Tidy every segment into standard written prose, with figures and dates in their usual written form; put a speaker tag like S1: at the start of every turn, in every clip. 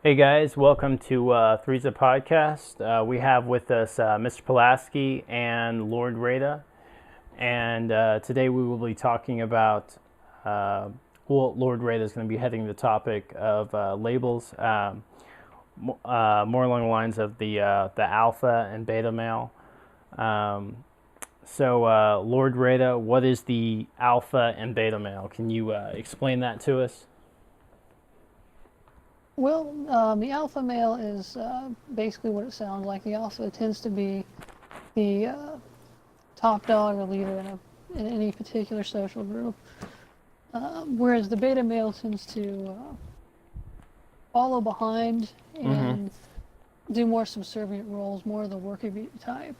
S1: Hey guys, welcome to Three's Podcast. We have with us Mr. Pulaski and Lord Reida, and today we will be talking about. Lord Reida is going to be heading the topic of labels, more along the lines of the alpha and beta male. Um, Lord Reida, what is the alpha and beta male? Can you explain that to us?
S2: Well, the alpha male is basically what it sounds like. The alpha tends to be the top dog or leader in any particular social group, whereas the beta male tends to follow behind
S1: Mm-hmm.
S2: and do more subservient roles, more of the worker bee type.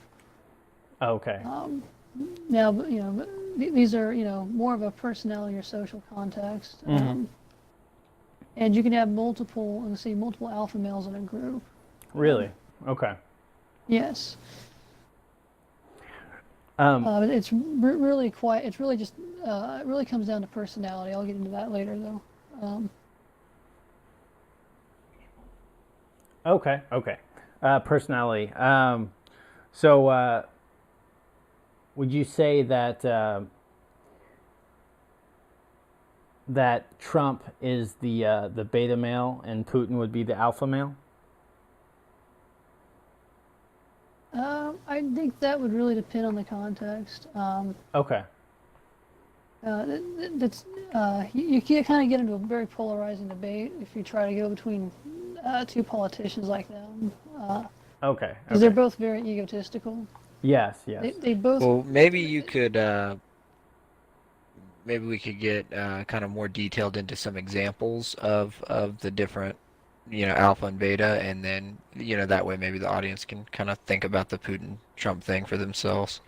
S1: Okay.
S2: Um, Now, these are more of a personality or social context,
S1: Mm-hmm.
S2: and you can have multiple alpha males in a group.
S1: Really? Okay.
S2: Yes.
S1: Um,
S2: It's really quite. It's really just. It really comes down to personality. I'll get into that later, though. Um,
S1: okay. Personality. So, would you say that that Trump is the beta male and Putin would be the alpha male?
S2: I think that would really depend on the context.
S1: Okay.
S2: That's you can kind of get into a very polarizing debate if you try to go between two politicians like them,
S1: Okay.
S2: because they're
S1: Okay.
S2: both very egotistical.
S1: Yes.
S2: They
S1: Yes.
S2: they both.
S3: Well, maybe you could, maybe we could get kind of more detailed into some examples of the different, alpha and beta, and then, that way maybe the audience can kind of think about the Putin Trump thing for themselves.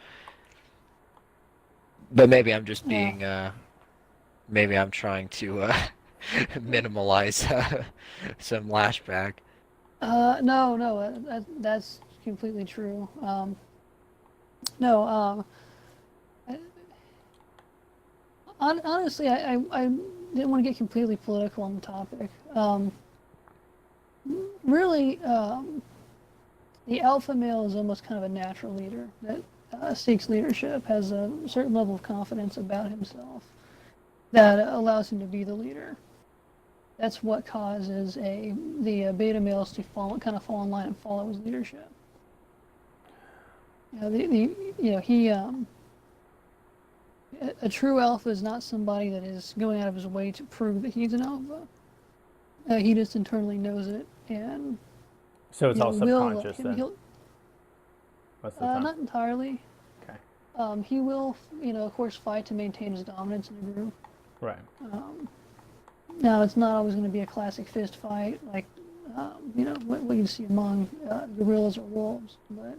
S3: But maybe I'm just
S2: Uh,
S3: being, maybe I'm trying to minimalize some lashback.
S2: no, that's completely true. No, honestly, I didn't want to get completely political on the topic. Really, the alpha male is almost kind of a natural leader that seeks leadership, has a certain level of confidence about himself that allows him to be the leader. That's what causes the beta males to fall in line and follow his leadership. He a true alpha is not somebody that is going out of his way to prove that he's an alpha. He just internally knows it, and
S1: So it's all
S2: will
S1: subconscious then,
S2: he'll
S1: most of the time.
S2: not entirely.
S1: Okay.
S2: He will, of course, fight to maintain his dominance in the group.
S1: Right.
S2: Um, Now, it's not always going to be a classic fist fight like, what you see among gorillas or wolves. But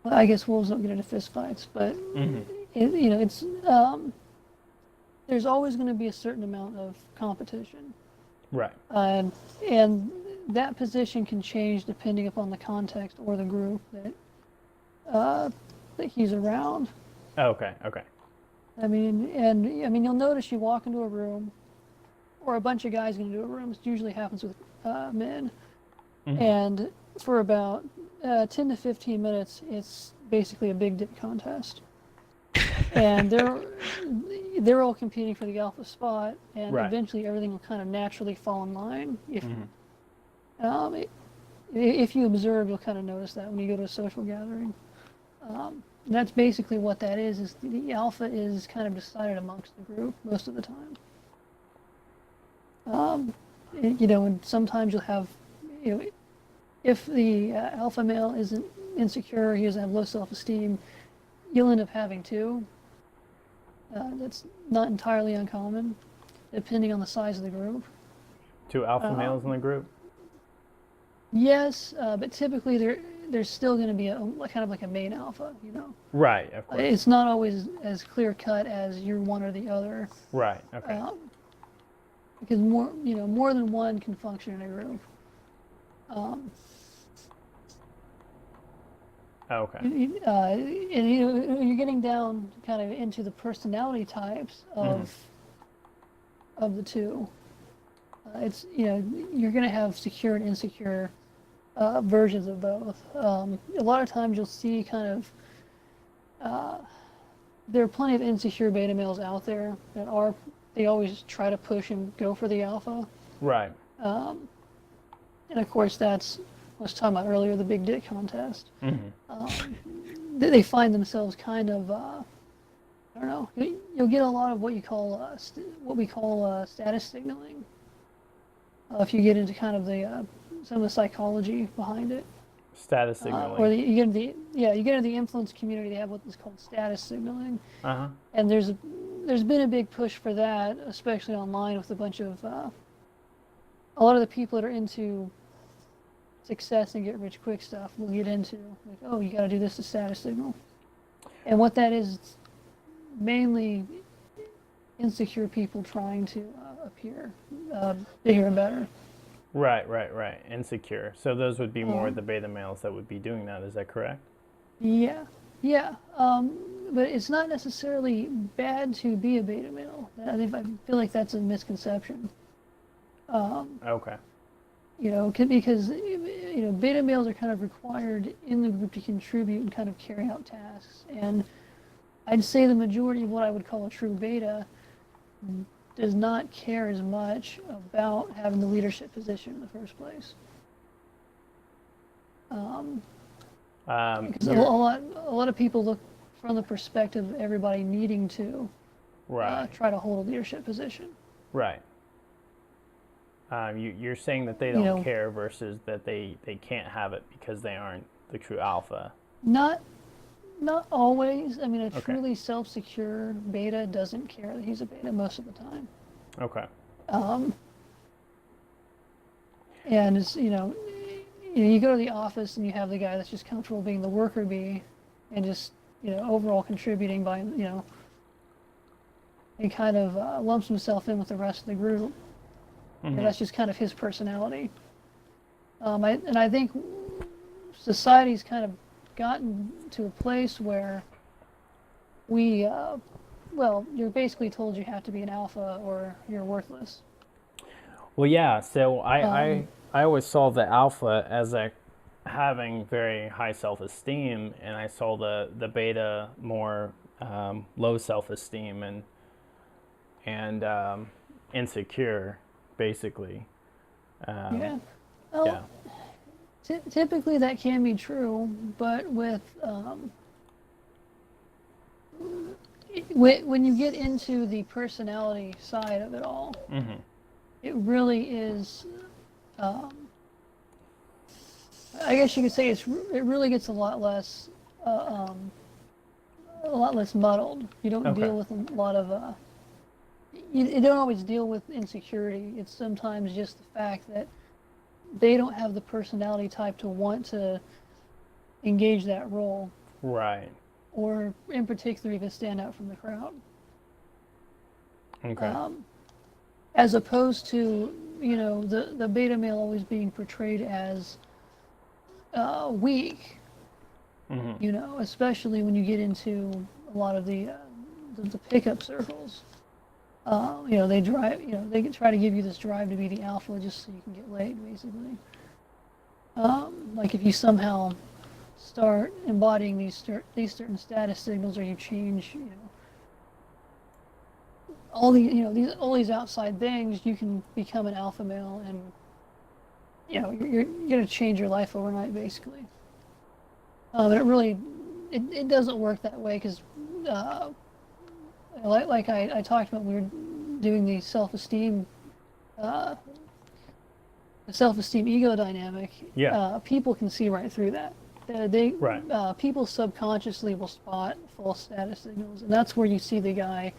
S2: well, I guess wolves don't get into fist fights. But
S1: Mm-hmm.
S2: it's there's always going to be a certain amount of competition,
S1: Right.
S2: and that position can change depending upon the context or the group uh, that he's around.
S1: Okay. Okay.
S2: I mean, you'll notice you walk into a room, or a bunch of guys get into a room. It usually happens with men,
S1: Mm-hmm.
S2: and for about 10 to 15 minutes, it's basically a big dip contest, and they're all competing for the alpha spot, and
S1: Right.
S2: eventually everything will kind of naturally fall in line.
S1: Mm-hmm.
S2: Um, if you observe, you'll kind of notice that when you go to a social gathering. That's basically what that is. Is the alpha is kind of decided amongst the group most of the time. And sometimes you'll have, you know, if the alpha male isn't insecure, he doesn't have low self-esteem, you'll end up having two. That's not entirely uncommon, depending on the size of the group.
S1: Two alpha
S2: Uh,
S1: males in the group.
S2: yes, but typically there's still going to be kind of like a main alpha.
S1: Right. Of course.
S2: It's not always as clear cut as you're one or the other,
S1: Right. Okay.
S2: um, because more than one can function in a group. Um,
S1: Okay.
S2: and you're getting down kind of into the personality types
S1: Mm-hmm.
S2: of the two. It's, you're going to have secure and insecure versions of both. A lot of times you'll see kind of, there are plenty of insecure beta males out there they always try to push and go for the alpha.
S1: Right.
S2: And of course, that's what I was talking about earlier, the big dick contest.
S1: Mm-hmm.
S2: They find themselves kind of, I don't know, you'll get a lot of what we call status signaling. If you get into kind of some of the psychology behind it.
S1: Status signaling.
S2: Or you get into the influence community, they have what is called status signaling.
S1: Uh-huh.
S2: And there's been a big push for that, especially online, with a bunch of a lot of the people that are into success and get rich quick stuff will get into, like, oh, you got to do this to status signal. And what that is, it's mainly insecure people trying to appear bigger and better.
S1: Right. Insecure. So those would be more the beta males that would be doing that. Is that correct?
S2: Yeah. But it's not necessarily bad to be a beta male. I feel like that's a misconception.
S1: Okay.
S2: Because beta males are kind of required in the group to contribute and kind of carry out tasks. And I'd say the majority of what I would call a true beta does not care as much about having the leadership position in the first place. Because a lot of people look from the perspective of everybody needing to try to hold a leadership position.
S1: Right. You're saying that they don't care versus that they can't have it because they aren't the true alpha.
S2: Not always. I mean, a truly self-secure beta doesn't care that he's a beta most of the time.
S1: Okay.
S2: And it's, you go to the office and you have the guy that's just comfortable being the worker bee and just, overall contributing by, he kind of lumps himself in with the rest of the group.
S1: Mm-hmm.
S2: And that's just kind of his personality. I think society's kind of gotten to a place where you're basically told you have to be an alpha or you're worthless.
S1: Well, yeah. So I always saw the alpha as having very high self-esteem, and I saw the beta more low self-esteem and insecure, basically.
S2: Yeah. Well, typically that can be true, but when you get into the personality side of it all,
S1: mm-hmm.
S2: it really is. I guess you could say it really gets a lot less muddled. You don't deal with a lot of. You don't always deal with insecurity. It's sometimes just the fact that they don't have the personality type to want to engage that role.
S1: Right.
S2: Or, in particular, even stand out from the crowd.
S1: Okay.
S2: As opposed to, the beta male always being portrayed as weak. Mm-hmm. Especially when you get into a lot of the pickup circles. They can try to give you this drive to be the alpha just so you can get laid, basically. Like if you somehow start embodying these certain status signals, or you change, all these outside things, you can become an alpha male, and you're gonna change your life overnight, basically. But it doesn't work that way, because like I talked about, we were doing the self-esteem ego dynamic.
S1: Yeah.
S2: People can see right through that. People subconsciously will spot false status signals, and that's where you see the guy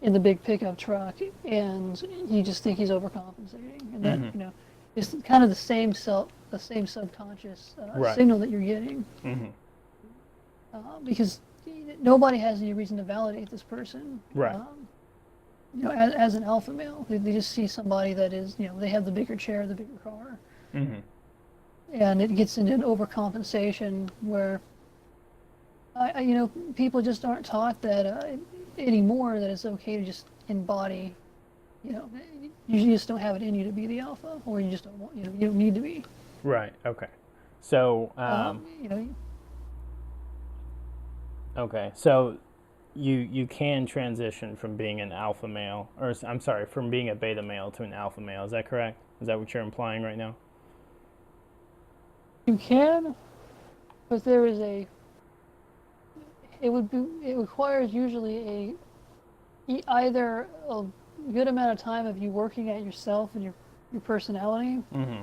S2: in the big pickup truck, and you just think he's overcompensating, and
S1: mm-hmm.
S2: that it's kind of the same subconscious signal that you're getting,
S1: mm-hmm.
S2: because nobody has any reason to validate this person.
S1: Right.
S2: As an alpha male, they just see somebody that is, they have the bigger chair, the bigger car.
S1: Mm-hmm.
S2: And it gets into an overcompensation where, people just aren't taught that anymore, that it's okay to just embody, you just don't have it in you to be the alpha, or you just don't want, you don't need to be.
S1: Right. Okay. So,
S2: You know,
S1: okay. So, you can transition from being an alpha male, or I'm sorry, from being a beta male to an alpha male. Is that correct? Is that what you're implying right now?
S2: you can, but there is it requires usually either a good amount of time of you working at yourself and your personality
S1: Mm-hmm.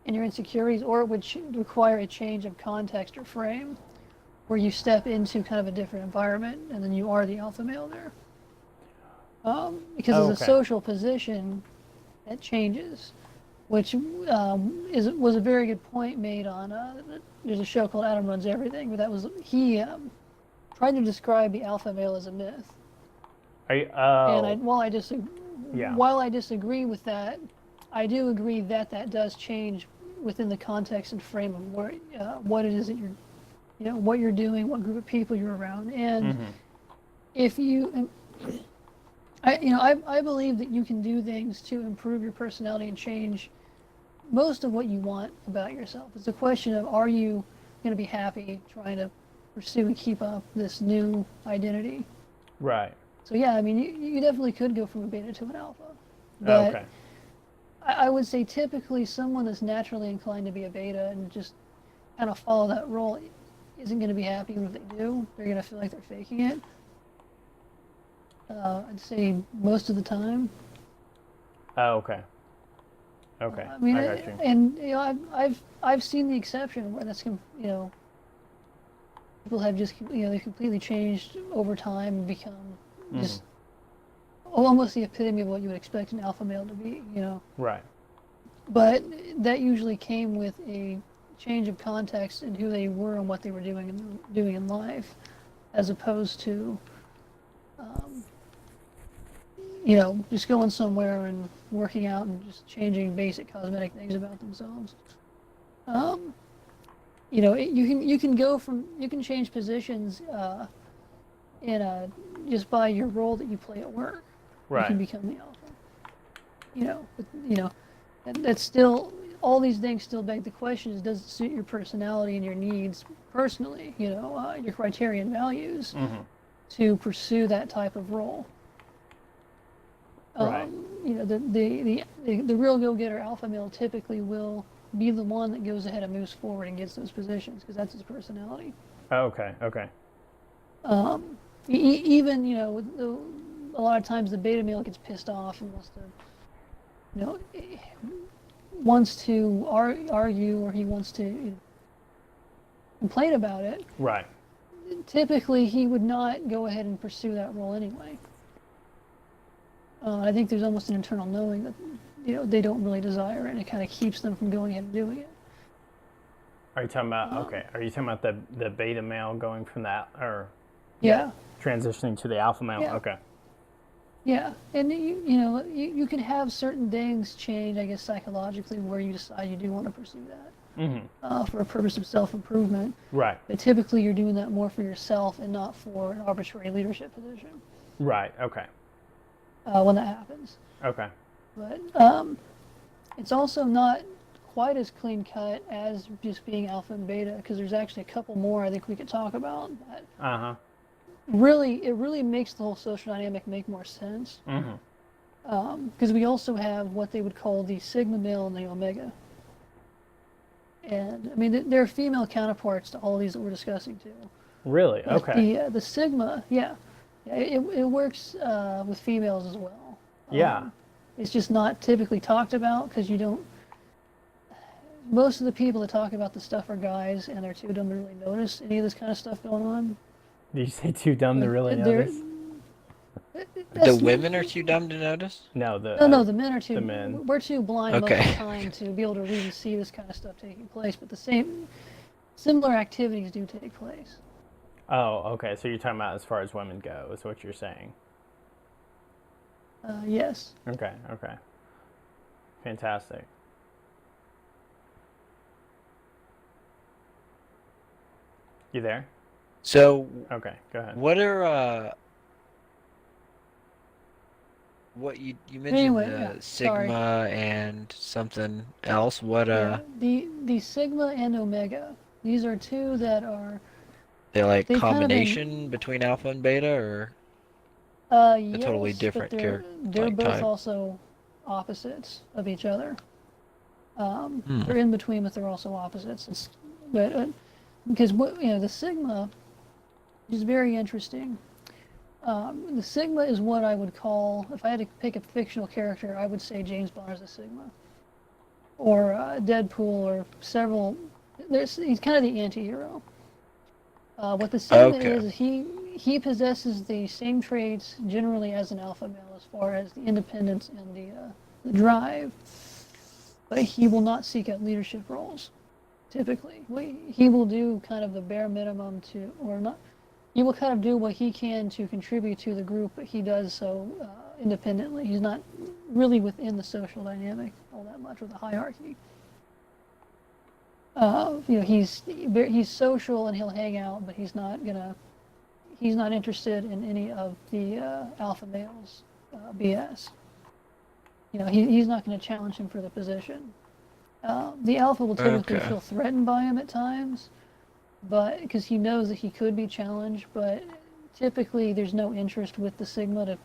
S2: and your insecurities, or it would require a change of context or frame where you step into kind of a different environment and then you are the alpha male there. Because
S1: Oh,
S2: as a
S1: okay.
S2: social position, that changes, which was a very good point made on. There's a show called Adam Runs Everything, but he tried to describe the alpha male as a myth.
S1: Are you?
S2: And
S1: Oh, yeah.
S2: while I disagree with that, I do agree that that does change within the context and frame of what it is that what you're doing, what group of people you're around, and
S1: Mm-hmm.
S2: if I believe that you can do things to improve your personality and change most of what you want about yourself. It's a question of, are you going to be happy trying to pursue and keep up this new identity?
S1: Right.
S2: So yeah, I mean, you definitely could go from a beta to an alpha,
S1: Oh,
S2: but
S1: okay.
S2: I would say typically someone that's naturally inclined to be a beta and just kind of follow that role isn't going to be happy when they do. They're going to feel like they're faking it. I'd say most of the time.
S1: Oh, okay. Okay.
S2: I mean,
S1: I got you.
S2: and I've seen the exception where people have just they completely changed over time and become just almost the epitome of what you would expect an alpha male to be.
S1: Right.
S2: But that usually came with a change of context in who they were and what they were doing in life, as opposed to just going somewhere and working out and just changing basic cosmetic things about themselves. You can change positions just by your role that you play at work. You can
S1: Right.
S2: become the alpha. That's still, all these things still beg the question: is, does it suit your personality and your needs personally? Your criteria and values
S1: Mm-hmm.
S2: to pursue that type of role.
S1: Right.
S2: The real go-getter alpha male typically will be the one that goes ahead and moves forward and gets those positions because that's his personality.
S1: Oh, okay. Okay.
S2: Even a lot of times the beta male gets pissed off and wants to argue, or he wants to complain about it.
S1: Right.
S2: Typically, he would not go ahead and pursue that role anyway. I think there's almost an internal knowing that they don't really desire it, and it kind of keeps them from going ahead and doing it.
S1: Are you talking about? Okay. Are you talking about the beta male going from that, or
S2: Yeah.
S1: transitioning to the alpha male?
S2: Yeah.
S1: Okay.
S2: Yeah, and you can have certain things change, I guess, psychologically, where you decide you do want to pursue that for a purpose of self-improvement.
S1: Right.
S2: But typically, you're doing that more for yourself and not for an arbitrary leadership position.
S1: Right. Okay.
S2: When that happens,
S1: Okay.
S2: but it's also not quite as clean cut as just being alpha and beta, because there's actually a couple more I think we could talk about that
S1: Uh huh.
S2: really makes the whole social dynamic make more sense. Because we also have what they would call the sigma male and the omega, and I mean there are female counterparts to all of these that we're discussing too.
S1: Really?
S2: But
S1: Okay.
S2: the sigma, it works with females as well.
S1: Yeah.
S2: It's just not typically talked about because you don't. Most of the people that talk about the stuff are guys, and they're too dumb to really notice any of this kind of stuff going on.
S1: Did you say too dumb to really
S2: They're-
S1: notice?
S3: The women are too dumb to notice?
S1: No.
S2: No, the men are too.
S1: the men.
S2: We're too blind most
S3: Okay.
S2: of the time to be able to really see this kind of stuff taking place. But similar activities do take place.
S1: Oh, okay. So you're talking about as far as women go, is what you're saying.
S2: Yes.
S1: Okay. Okay. Fantastic. You there?
S3: So,
S1: Okay. Go ahead.
S3: what are what you mentioned
S2: Anyway, yeah, sorry.
S3: sigma and something else. What
S2: Yeah, the sigma and omega. These are two that are
S3: they like
S2: they've kind of been
S3: combination between alpha and beta, or a totally
S2: yes, but
S3: different
S2: they're
S3: like
S2: both
S3: type?
S2: also opposites of each other.
S3: Hmm.
S2: They're in between, but they're also opposites. But because what the sigma is very interesting. The sigma is what I would call, if I had to pick a fictional character, I would say James Bond is a sigma, or Deadpool, or several. He's kind of the anti-hero. What the sigma
S3: Okay.
S2: is he possesses the same traits generally as an alpha male, as far as the independence and the drive, but he will not seek out leadership roles. Typically, he will do kind of the bare minimum to, or not. He will kind of do what he can to contribute to the group, but he does so independently. He's not really within the social dynamic all that much, with the hierarchy. He's social and he'll hang out, but he's not interested in any of the alpha males BS. He's not going to challenge him for the position. The alpha will typically
S3: Okay.
S2: feel threatened by him at times, but because he knows that he could be challenged, but typically there's no interest with the sigma to,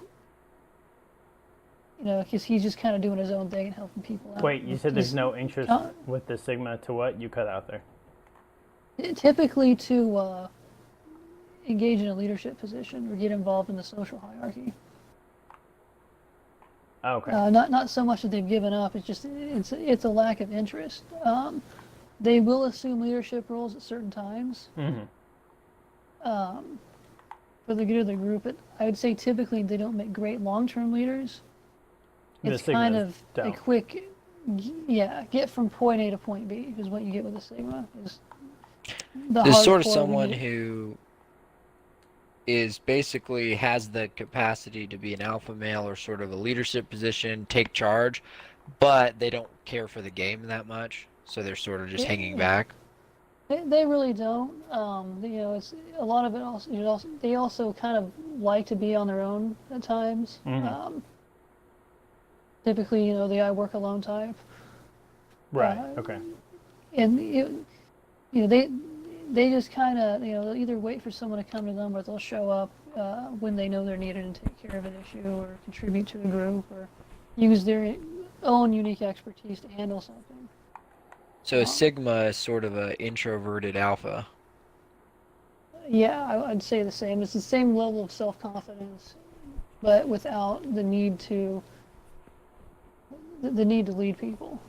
S2: because he's just kind of doing his own thing and helping people out.
S1: Wait, you said there's
S2: He's
S1: no interest with the sigma to what? You cut out there.
S2: typically to engage in a leadership position or get involved in the social hierarchy.
S1: Oh, okay.
S2: Not so much that they've given up. It's just it's a lack of interest. They will assume leadership roles at certain times for the good of the group. But I would say typically they don't make great long-term leaders.
S1: The
S2: It's kind
S1: sigmas
S2: of a
S1: don't.
S2: quick, get from point A to point B is what you get with a sigma. Is the
S3: There's sort of
S2: hardcore we
S3: someone
S2: get.
S3: who is basically has the capacity to be an alpha male or sort of a leadership position, take charge, but they don't care for the game that much, so they're sort of just hanging
S2: Yeah,
S3: back.
S2: they really don't. It's a lot of it. They also kind of like to be on their own at times. Typically, the I work alone type.
S1: Right.
S2: Uh,
S1: Okay.
S2: and they just kind of they'll either wait for someone to come to them, or they'll show up when they know they're needed and take care of an issue or contribute to a group or use their own unique expertise to handle something.
S3: So a sigma is sort of a introverted alpha.
S2: Yeah, I'd say the same. It's the same level of self-confidence, but without the need to lead people.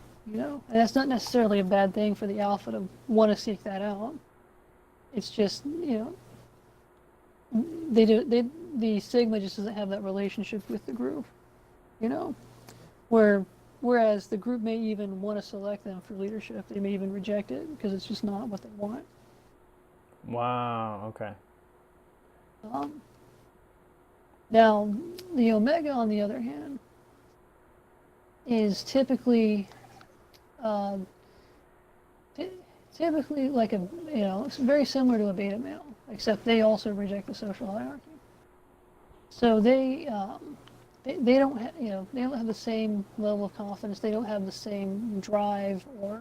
S2: And that's not necessarily a bad thing for the alpha to want to seek that out. It's just the sigma just doesn't have that relationship with the group, you know, whereas the group may even want to select them for leadership. They may even reject it because it's just not what they want.
S1: Wow. Okay.
S2: Um, Now, the omega, on the other hand, is typically uh, typically like it's very similar to a beta male, except they also reject the social hierarchy. So they don't they don't have the same level of confidence. They don't have the same drive, or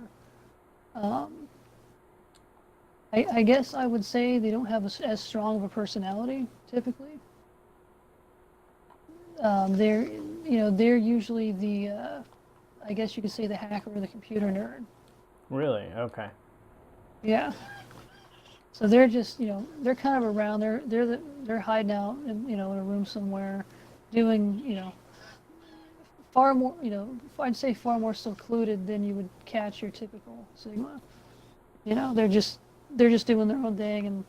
S2: I guess I would say they don't have as strong of a personality typically. They're they're usually the I guess you could say the hacker or the computer nerd.
S1: Really? Okay.
S2: Yeah. So they're just they're kind of around. They're hiding out in a room somewhere, doing far more I'd say far more secluded than you would catch your typical Sigma. They're just doing their own thing, and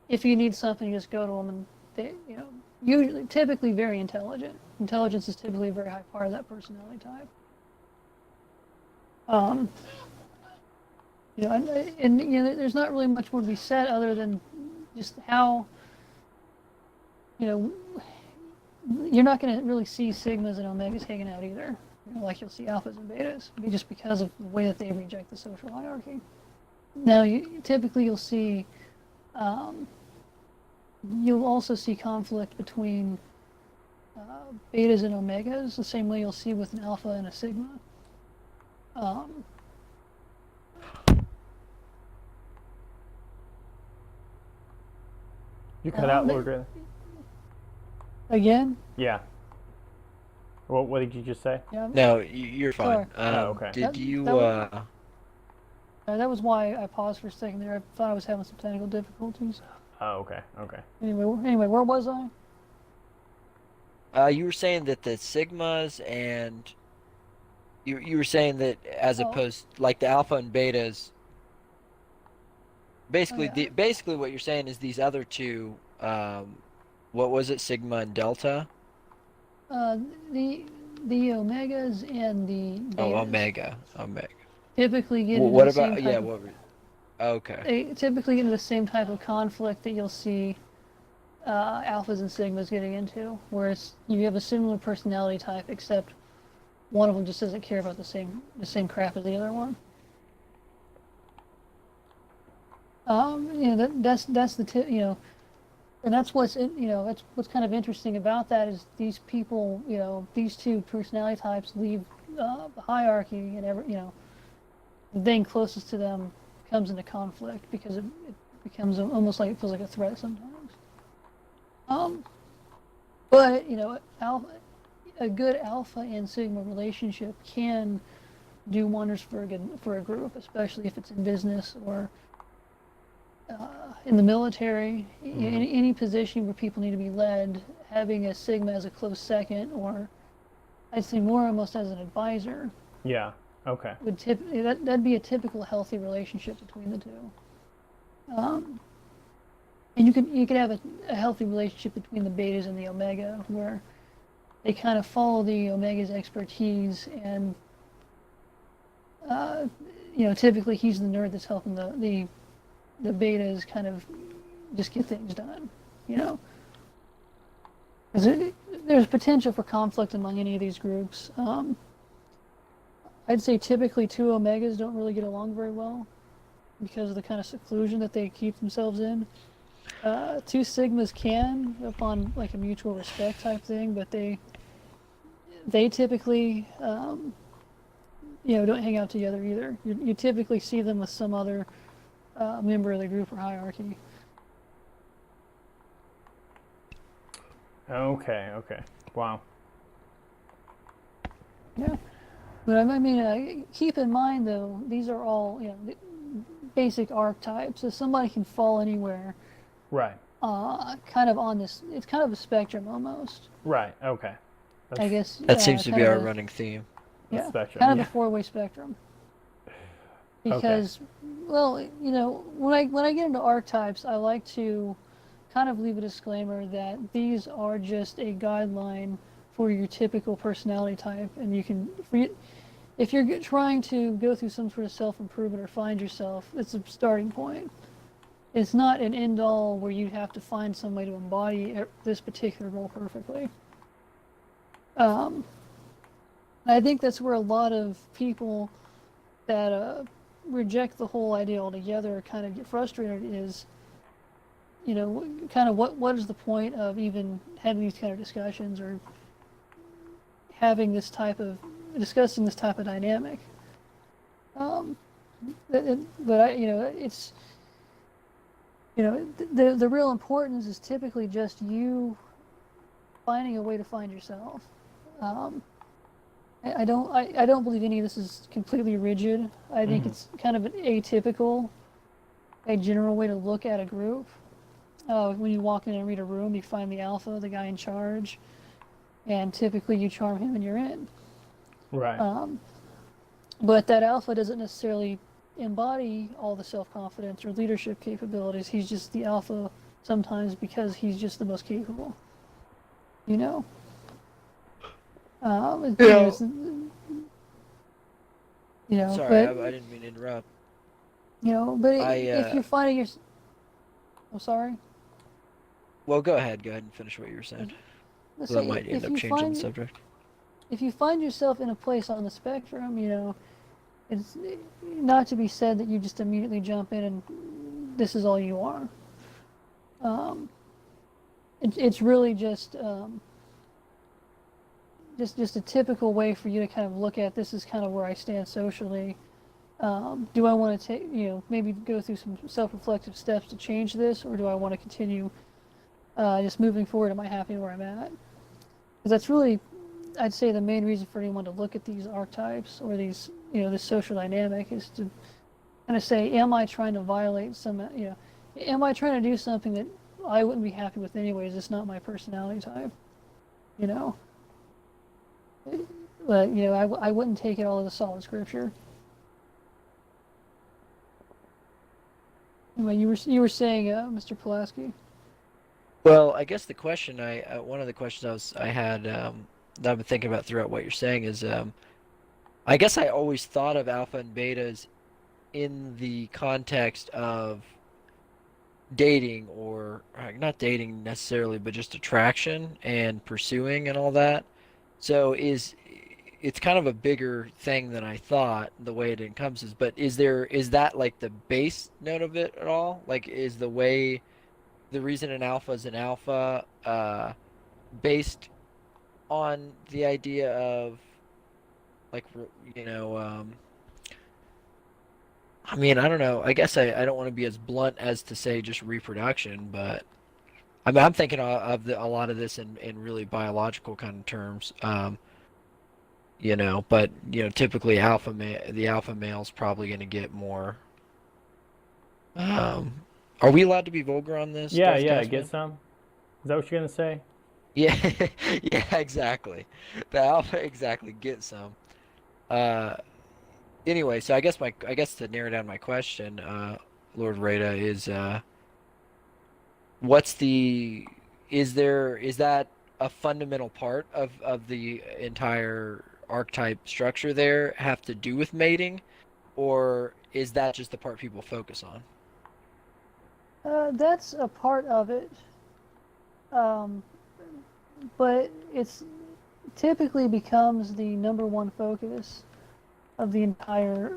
S2: if you need something, you just go to them, and they usually typically very intelligent. Intelligence is typically a very high part of that personality type. Um, there's not really much more to be said other than just how you're not going to really see sigmas and omegas hanging out either. Like you'll see alphas and betas, just because of the way that they reject the social hierarchy. Now, typically you'll see, you'll also see conflict between betas and omegas, the same way you'll see with an alpha and a sigma. Um,
S1: You cut out,
S2: but
S1: Lord Ray.
S2: again,
S1: Yeah. What did you just say?
S2: yeah,
S3: No, you're
S2: sorry.
S3: fine.
S1: Oh, okay.
S3: Did
S2: That,
S3: you
S2: that, that was why I paused for a second there. I thought I was having some technical difficulties.
S1: Oh, okay. Okay.
S2: Anyway, where was I?
S3: you were saying that the sigmas and you were saying that as
S2: Oh,
S3: opposed like the alpha and betas,
S2: oh
S3: basically
S2: yeah.
S3: basically what you're saying is these other two, what was it, sigma and delta?
S2: Uh, the the omegas and the
S3: Oh,
S2: betas
S3: omega.
S2: typically get into
S3: What
S2: the same
S3: about, yeah,
S2: type of
S3: what were, okay.
S2: they typically get into the same type of conflict that you'll see alphas and sigmas getting into, whereas you have a similar personality type, except one of them just doesn't care about the same crap as the other one. That's the and that's that's what's kind of interesting about that is these people, these two personality types leave the hierarchy, and the thing closest to them comes into conflict because it becomes almost like it feels like a threat sometimes. Um, but a good alpha and sigma relationship can do wonders for a group, especially if it's in business or in the military, any position where people need to be led. Having a sigma as a close second, or I'd say more almost as an advisor,
S1: Yeah. Okay.
S2: that'd be a typical healthy relationship between the two. Um, and you could have a healthy relationship between the betas and the omega, where they kind of follow the omega's expertise, and uh, typically he's the nerd that's helping the betas kind of just get things done, you know. Because there's potential for conflict among any of these groups. I'd say typically two omegas don't really get along very well because of the kind of seclusion that they keep themselves in. Two sigmas can, upon like a mutual respect type thing, but they typically don't hang out together either. You typically see them with some other member of the group or hierarchy.
S1: Okay. Okay. Wow.
S2: Yeah, but I mean, keep in mind though, these are all basic archetypes, so somebody can fall anywhere.
S1: Right.
S2: Kind of on this, it's kind of a spectrum almost.
S1: Right. Okay.
S2: I
S1: That's
S2: guess
S3: That seems to
S2: kind
S3: be
S2: of
S3: our
S2: a
S3: running theme.
S1: the
S2: yeah,
S1: spectrum.
S2: kind of
S1: Yeah.
S2: a four-way spectrum.
S1: Okay.
S2: Because, well, when I get into archetypes, I like to kind of leave a disclaimer that these are just a guideline for your typical personality type, and if you're trying to go through some sort of self-improvement or find yourself, it's a starting point. It's not an end-all where you have to find some way to embody this particular role perfectly. Um, I think that's where a lot of people that reject the whole idea altogether kind of get frustrated is, kind of what is the point of even having these kind of discussions or having this type of discussing this type of dynamic. Um, but it's the real importance is typically just you finding a way to find yourself. Um, I don't believe any of this is completely rigid. I think it's kind of an atypical, a general way to look at a group. When you walk in and read a room, you find the alpha, the guy in charge, and typically you charm him and you're in.
S1: Right.
S2: But that alpha doesn't necessarily embody all the self-confidence or leadership capabilities. He's just the alpha sometimes because he's just the most capable. You know.
S3: Yeah. Sorry,
S2: But
S3: I didn't mean to interrupt.
S2: but
S3: I
S2: if you're finding your, I'm sorry.
S3: Well, go ahead and finish what you were saying.
S2: Let's
S3: That
S2: say
S3: might end up changing the subject.
S2: if you find yourself in a place on the spectrum, it's not to be said that you just immediately jump in and this is all you are. It's really just just a typical way for you to kind of look at this is kind of where I stand socially. Do I want to take, maybe go through some self-reflective steps to change this, or do I want to continue just moving forward? Am I happy where I'm at? Because that's really, I'd say, the main reason for anyone to look at these archetypes or these, this social dynamic is to kind of say, am I trying to violate am I trying to do something that I wouldn't be happy with anyways? It's not my personality type, you know. But I wouldn't take it all as a solid scripture. Anyway, you were saying, Mr. Pulaski.
S3: Well, I guess the question one of the questions I had that I've been thinking about throughout what you're saying is I guess I always thought of alpha and betas in the context of dating, or not dating necessarily, but just attraction and pursuing and all that. So it's kind of a bigger thing than I thought, the way it encompasses. But is that like the base note of it at all? Like, is the reason an alpha is an alpha based on the idea of, like, you know, I mean, I don't know. I guess I don't want to be as blunt as to say just reproduction, but I mean, I'm thinking a lot of this in really biological kind of terms. But typically the alpha male's probably going to get more. Um, are we allowed to be vulgar on this,
S1: Yeah,
S3: Darth
S1: yeah, get
S3: Gassman?
S1: some. Is that what you're gonna say?
S3: Yeah, yeah, exactly. The alpha, exactly. Get some. Uh, anyway, so I guess to narrow down my question, Lord Rada, is what's the is that a fundamental part of the entire archetype structure there have to do with mating, or is that just the part people focus on?
S2: That's a part of it, um, but it's typically becomes the number one focus of the entire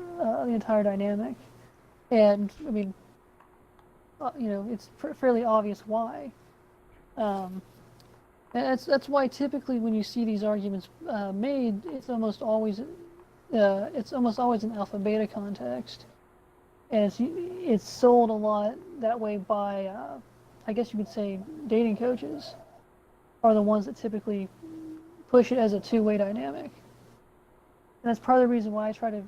S2: dynamic. And I mean, it's fairly obvious why. Um, and that's why typically when you see these arguments made, it's almost always an alpha beta context, and it's sold a lot that way by I guess you could say dating coaches are the ones that typically push it as a two-way dynamic. And that's part of the reason why I try to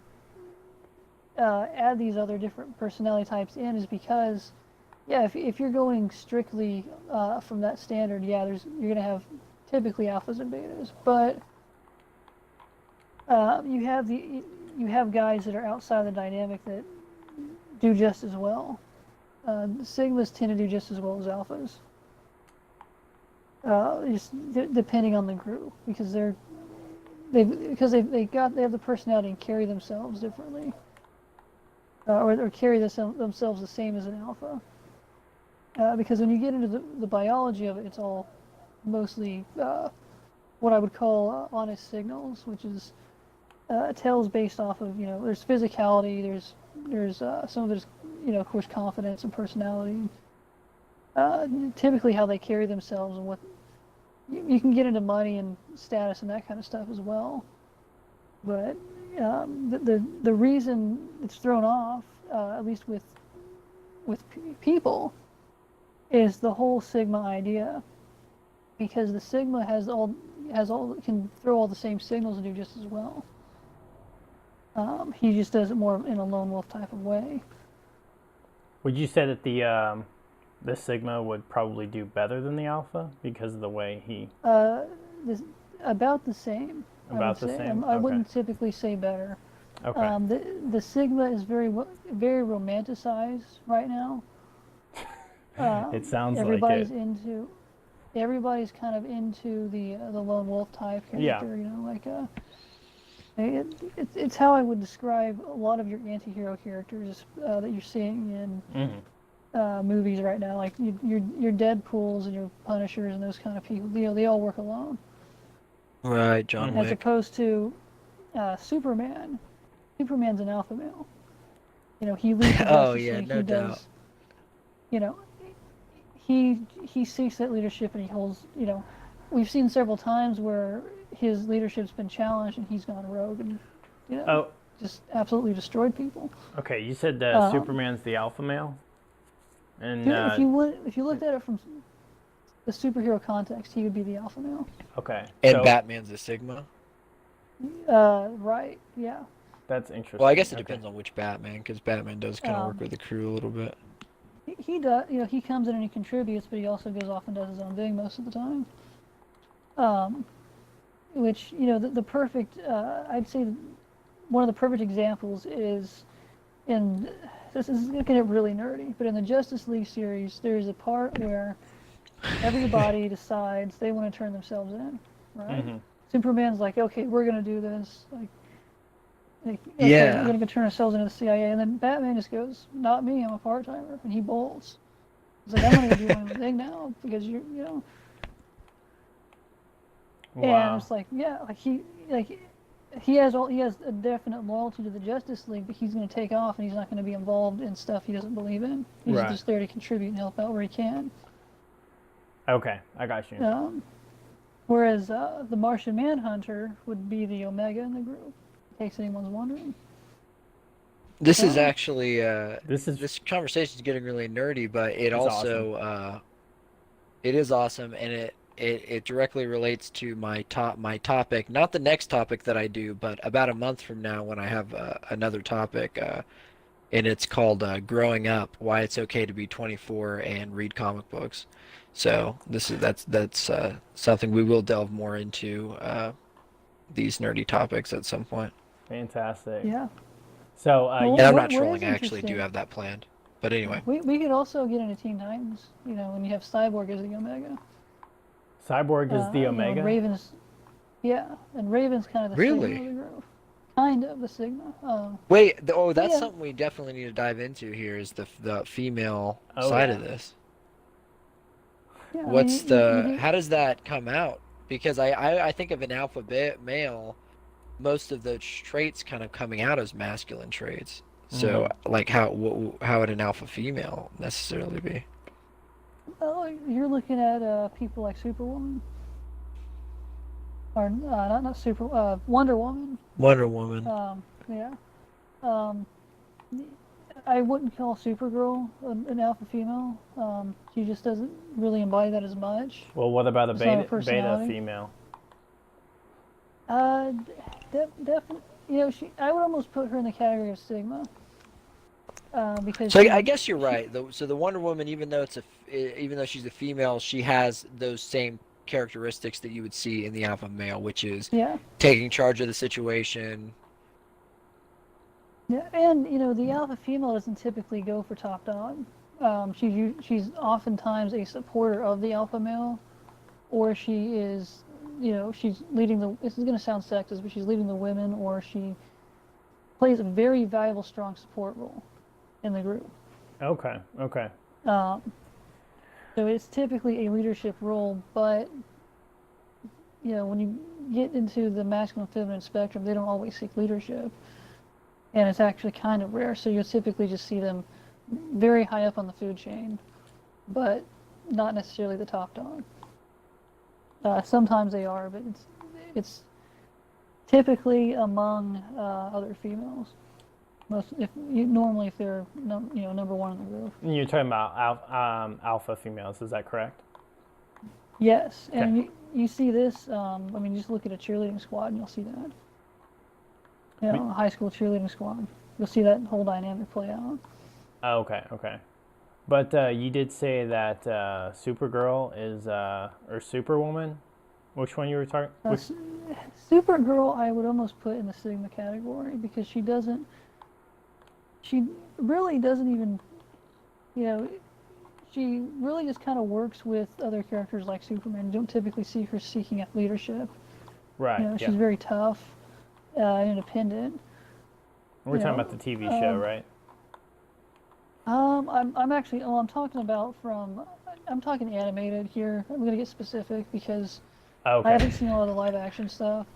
S2: add these other different personality types in, is because, yeah, if you're going strictly from that standard, yeah, you're going to have typically alphas and betas, but you have guys that are outside the dynamic that do just as well. Sigmas tend to do just as well as alphas, just depending on the group, because they have the personality and carry themselves differently, or carry themselves the same as an alpha. Because when you get into the biology of it, it's all mostly what I would call honest signals, which is tells based off of, there's physicality, there's some of it is, of course, confidence and personality. Typically how they carry themselves, and what you can get into money and status and that kind of stuff as well. But the reason it's thrown off, at least with people, is the whole sigma idea, because the sigma can throw all the same signals and do just as well. He just does it more in a lone wolf type of way.
S1: Would you say that the sigma would probably do better than the alpha because of the way he?
S2: About the same.
S1: About the same.
S2: I
S1: Okay.
S2: wouldn't typically say better.
S1: Okay.
S2: The sigma is very romanticized right now.
S1: It sounds
S2: everybody's
S1: like it.
S2: everybody's kind of into the lone wolf type character.
S1: Yeah.
S2: It's how I would describe a lot of your anti-hero characters that you're seeing in movies right now, like your Deadpools and your Punishers and those kind of people. They all work alone.
S3: Right, John
S2: As
S3: Wick.
S2: opposed to Superman. Superman's an alpha male. He leads the
S3: Oh
S2: Justice
S3: yeah,
S2: League.
S3: no
S2: He
S3: doubt.
S2: does. You know, he seeks that leadership, and he holds. We've seen several times where his leadership's been challenged and he's gone rogue and,
S1: Oh,
S2: just absolutely destroyed people.
S1: okay. You said
S2: Um,
S1: Superman's the alpha male, and
S2: if you looked at it from the superhero context, he would be the alpha male.
S1: okay.
S3: And
S1: So
S3: Batman's a Sigma.
S2: Right, yeah.
S1: that's interesting.
S3: Well, I guess it
S1: Okay.
S3: depends on which Batman, because Batman does kind of work
S2: Um,
S3: with the crew a little bit.
S2: he does, he comes in and he contributes, but he also goes off and does his own thing most of the time. Which, the perfect, I'd say one of the perfect examples is in, this is going to get really nerdy, but in the Justice League series, there's a part where everybody decides they want to turn themselves in, right?
S1: Mm-hmm.
S2: Superman's like, okay, we're going to do this. Like, okay,
S3: Yeah.
S2: we're going to go turn ourselves into the CIA. And then Batman just goes, not me, I'm a part-timer. And he bolts. He's like, I'm going to do my own thing now because
S1: Wow.
S2: And it's like, yeah, he has a definite loyalty to the Justice League, but he's going to take off and he's not going to be involved in stuff he doesn't believe in. He's
S1: Right.
S2: just there to contribute and help out where he can.
S1: Okay, I got you.
S2: Whereas the Martian Manhunter would be the Omega in the group, in case anyone's wondering.
S3: This is
S2: Yeah.
S3: actually
S1: This is
S3: this conversation is getting really nerdy, but it
S1: It's
S3: also it is awesome, and it directly relates to my topic, not the next topic that I do, but about a month from now when I have another topic, and it's called "Growing Up: Why It's Okay to Be 24 and Read Comic Books." So that's something we will delve more into these nerdy topics at some point.
S1: fantastic.
S2: Yeah.
S1: So
S2: Well,
S3: And I'm
S2: what,
S3: not
S2: what
S3: trolling,
S2: is
S3: I actually do
S2: interesting,
S3: have that planned. But anyway,
S2: we could also get into Teen Titans, when you have Cyborg as the Omega.
S1: Cyborg is the
S2: And
S1: Omega.
S2: Raven's, yeah, and Raven's kind of the Sigma
S3: really?
S2: of the group. Kind of the Sigma.
S3: Wait, that's
S2: Yeah.
S3: something we definitely need to dive into here is the female
S1: Oh,
S3: side
S1: yeah.
S3: of this.
S2: Yeah, I
S3: What's
S2: mean, you do,
S3: how does that come out? Because I think of an alpha male, most of the traits kind of coming out as masculine traits. So like how would an alpha female necessarily be?
S2: well, you're looking at people like Superwoman, or not Super, Wonder Woman.
S3: Wonder Woman.
S2: Yeah. Um, I wouldn't call Supergirl an alpha female. She just doesn't really embody that as much.
S1: Well, what about a
S2: It's not a
S1: beta
S2: personality.
S1: female?
S2: Definitely. I would almost put her in the category of Sigma. Because
S3: So I guess you're right. So the Wonder Woman, even though even though she's a female, she has those same characteristics that you would see in the alpha male, which is
S2: yeah,
S3: taking charge of the situation.
S2: yeah, and the alpha female doesn't typically go for top dog. She's oftentimes a supporter of the alpha male, or she is, she's leading the. This is going to sound sexist, but she's leading the women, or she plays a very valuable, strong support role in the group.
S1: Okay. Okay.
S2: So it's typically a leadership role, but when you get into the masculine and feminine spectrum, they don't always seek leadership, and it's actually kind of rare. So you'll typically just see them very high up on the food chain, but not necessarily the top dog. Sometimes they are, but it's typically among other females. Normally if they're number one in the group.
S1: You're talking about alpha females, is that correct?
S2: Yes,
S1: Okay.
S2: and you see this. Just look at a cheerleading squad, and you'll see that. A high school cheerleading squad. You'll see that whole dynamic play out.
S1: Oh, okay. Okay. But you did say that Supergirl is or Superwoman. Which one you were talking?
S2: Supergirl, I would almost put in the Sigma category because she really doesn't even, she really just kind of works with other characters like Superman. You don't typically see her seeking out leadership.
S1: Right.
S2: She's
S1: Yeah.
S2: very tough, independent.
S1: We're talking about the TV show, right?
S2: I'm actually, I'm talking about I'm talking animated here. I'm going to get specific because I
S1: Okay.
S2: haven't seen a lot of the live action stuff.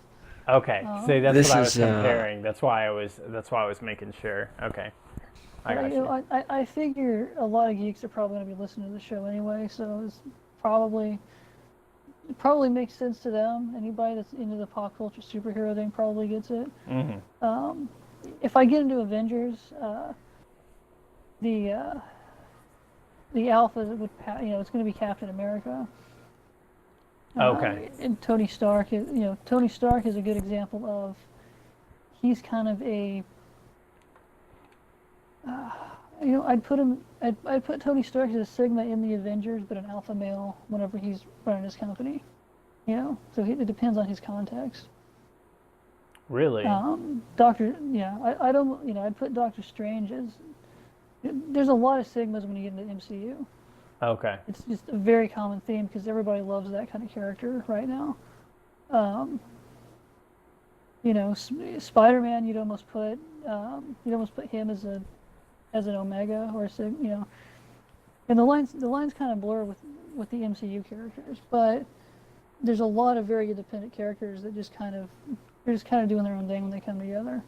S1: Okay. See, that's
S3: This
S1: what I was
S3: is,
S1: comparing. That's why I was making sure. Okay. I got you.
S2: I figure a lot of geeks are probably going to be listening to the show anyway, so it's probably it probably makes sense to them. Anybody that's into the pop culture superhero thing probably gets it. Um, if I get into Avengers, the uh, the Alpha would, it's going to be Captain America.
S1: Okay.
S2: And Tony Stark is, Tony Stark is a good example of, he's kind of a, I'd put Tony Stark as a Sigma in the Avengers, but an alpha male whenever he's running his company. It depends on his context.
S1: Really?
S2: I don't, I'd put Doctor Strange as, there's a lot of Sigmas when you get into the MCU.
S1: Okay.
S2: It's just a very common theme because everybody loves that kind of character right now. Um, Spider-Man, you'd almost put him as an Omega or a Sig, and the lines kind of blur with the MCU characters, but there's a lot of very independent characters that they're just kind of doing their own thing when they come together.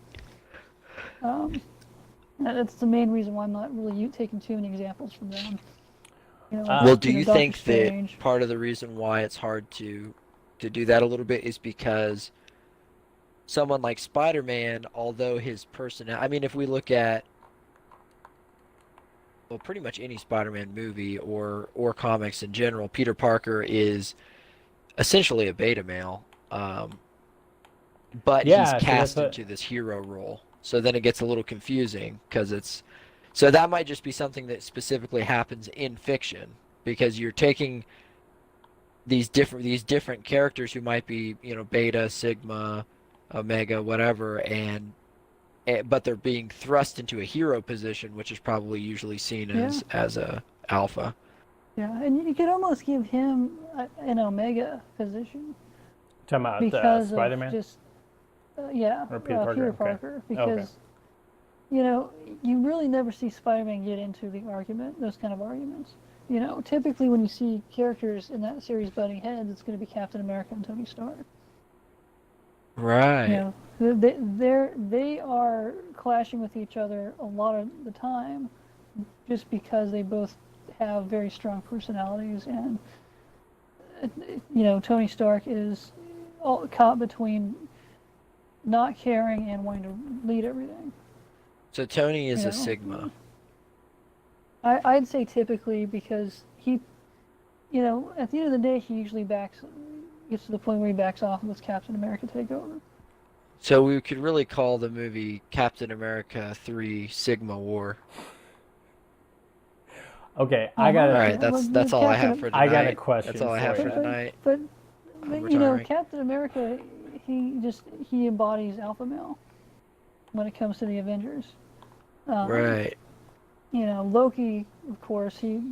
S2: That's the main reason why I'm not really taking too many examples from them.
S3: Well, do you
S2: Doctor
S3: think
S2: Strange.
S3: that part of the reason why it's hard to do that a little bit is because someone like Spider-Man, although his personality, I mean, if we look at, well, pretty much any Spider-Man movie or comics in general, Peter Parker is essentially a beta male, but he's
S1: Yeah, see, that's
S3: cast
S1: what.
S3: into this hero role. So then it gets a little confusing because so that might just be something that specifically happens in fiction because you're taking these different characters who might be, beta, sigma, omega, whatever, but they're being thrust into a hero position, which is probably usually seen
S2: Yeah,
S3: as a alpha.
S2: yeah, and you could almost give him an Omega position
S1: Talking about
S2: because of
S1: Spider-Man
S2: just
S1: or Peter Parker?
S2: Peter
S1: Okay.
S2: Parker,
S1: Okay.
S2: because you really never see Spider-Man get into those kind of arguments. Typically when you see characters in that series butting heads, it's going to be Captain America and Tony Stark.
S3: Right.
S2: They are clashing with each other a lot of the time, just because they both have very strong personalities, and Tony Stark is all caught between not caring and wanting to lead everything.
S3: So Tony
S2: You
S3: is a
S2: know,
S3: sigma.
S2: I'd say typically because he, at the end of the day, he usually gets to the point where he backs off and lets Captain America take over.
S3: So we could really call the movie Captain America 3 Sigma War.
S1: Okay,
S2: Uh-huh.
S3: All right,
S2: Yeah, well,
S3: that's all I have for tonight.
S1: I got a question
S3: That's all I have
S1: for
S3: for
S1: you.
S3: tonight.
S2: But
S3: I'm retiring.
S2: Captain America, he embodies alpha male when it comes to the Avengers.
S3: Right.
S2: Loki, of course, he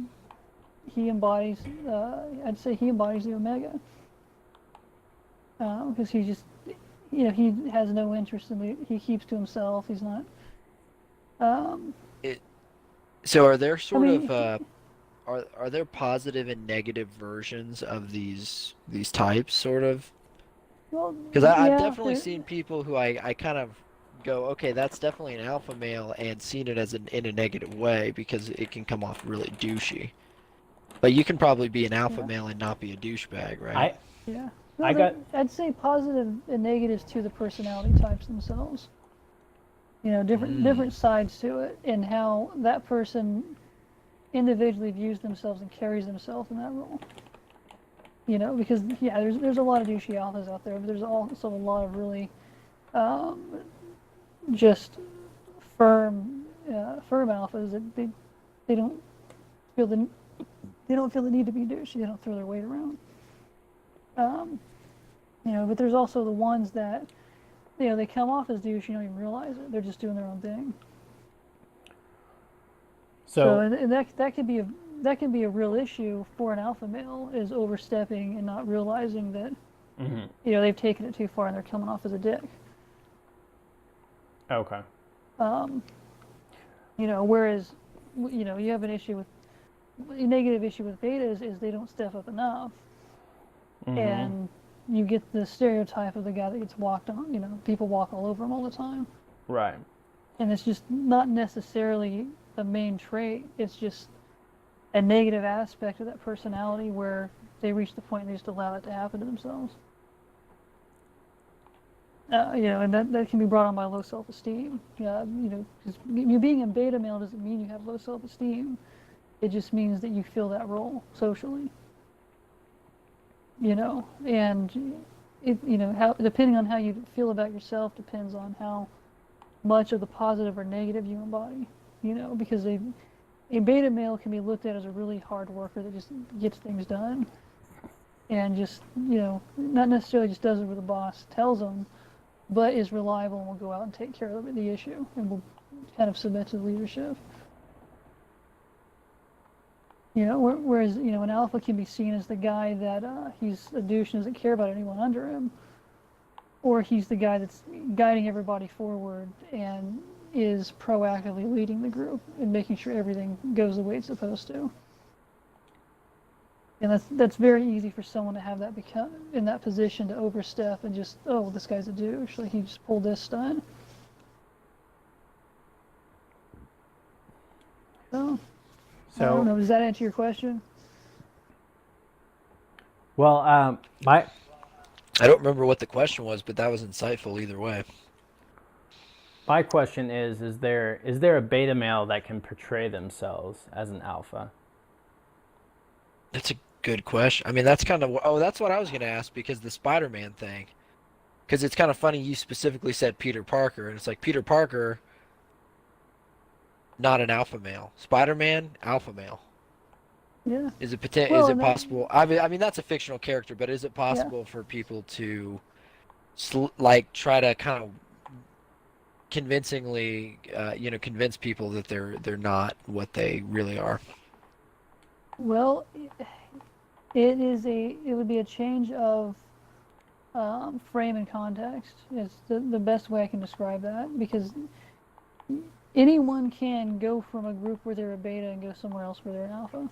S2: embodies. I'd say he embodies the Omega, because he just, he has no interest he keeps to himself. He's not.
S3: So are there sort
S2: mean,
S3: of are there positive and negative versions of these types sort of?
S2: Well,
S3: Because I've
S2: yeah,
S3: definitely seen people who I kind of go, okay, that's definitely an alpha male, and seen it as in a negative way because it can come off really douchey. But you can probably be an alpha
S2: yeah,
S3: male and not be a douchebag, right?
S1: I
S2: yeah.
S1: I
S2: No,
S1: got
S2: I'd say positive and negatives to the personality types themselves. Different sides to it, and how that person individually views themselves and carries themselves in that role. Because there's a lot of douchey alphas out there, but there's also a lot of really just firm alphas that they don't feel the need to be douchey. They don't throw their weight around. But there's also the ones that they come off as douche, you don't even realize it. They're just doing their own thing. So and that could be a real issue for an alpha male, is overstepping and not realizing that they've taken it too far and they're coming off as a dick.
S1: okay.
S2: Whereas you have a negative issue with betas is they don't step up enough, and you get the stereotype of the guy that gets walked on. People walk all over him all the time,
S1: Right.
S2: and it's just not necessarily the main trait. It's just a negative aspect of that personality where they reach the point they just allow it to happen to themselves. And that can be brought on by low self-esteem. Because you being a beta male doesn't mean you have low self-esteem. It just means that you fill that role socially. And how depending on how you feel about yourself depends on how much of the positive or negative you embody. Because a beta male can be looked at as a really hard worker that just gets things done, and just not necessarily just does it what the boss tells them, but is reliable and will go out and take care of the issue and will kind of submit to the leadership. Whereas an alpha can be seen as the guy that he's a douche and doesn't care about anyone under him, or he's the guy that's guiding everybody forward and is proactively leading the group and making sure everything goes the way it's supposed to. And that's very easy for someone to have that become in that position to overstep and just, oh, this guy's a douche, like he just pulled this stunt. So I don't know. Does that answer your question?
S1: Well,
S3: I don't remember what the question was, but that was insightful either way.
S1: My question is there a beta male that can portray themselves as an alpha?
S3: That's a good question. I mean, that's kind of, that's what I was going to ask, because the Spider-Man thing, because it's kind of funny you specifically said Peter Parker, and it's like Peter Parker, not an alpha male. Spider-Man, alpha male.
S2: Yeah.
S3: Is it possible? I mean, that's a fictional character, but is it possible for people to try to kind of convincingly, convince people that they're not what they really are?
S2: Well, it would be a change of frame and context. It's the best way I can describe that, because anyone can go from a group where they're a beta and go somewhere else where they're an alpha.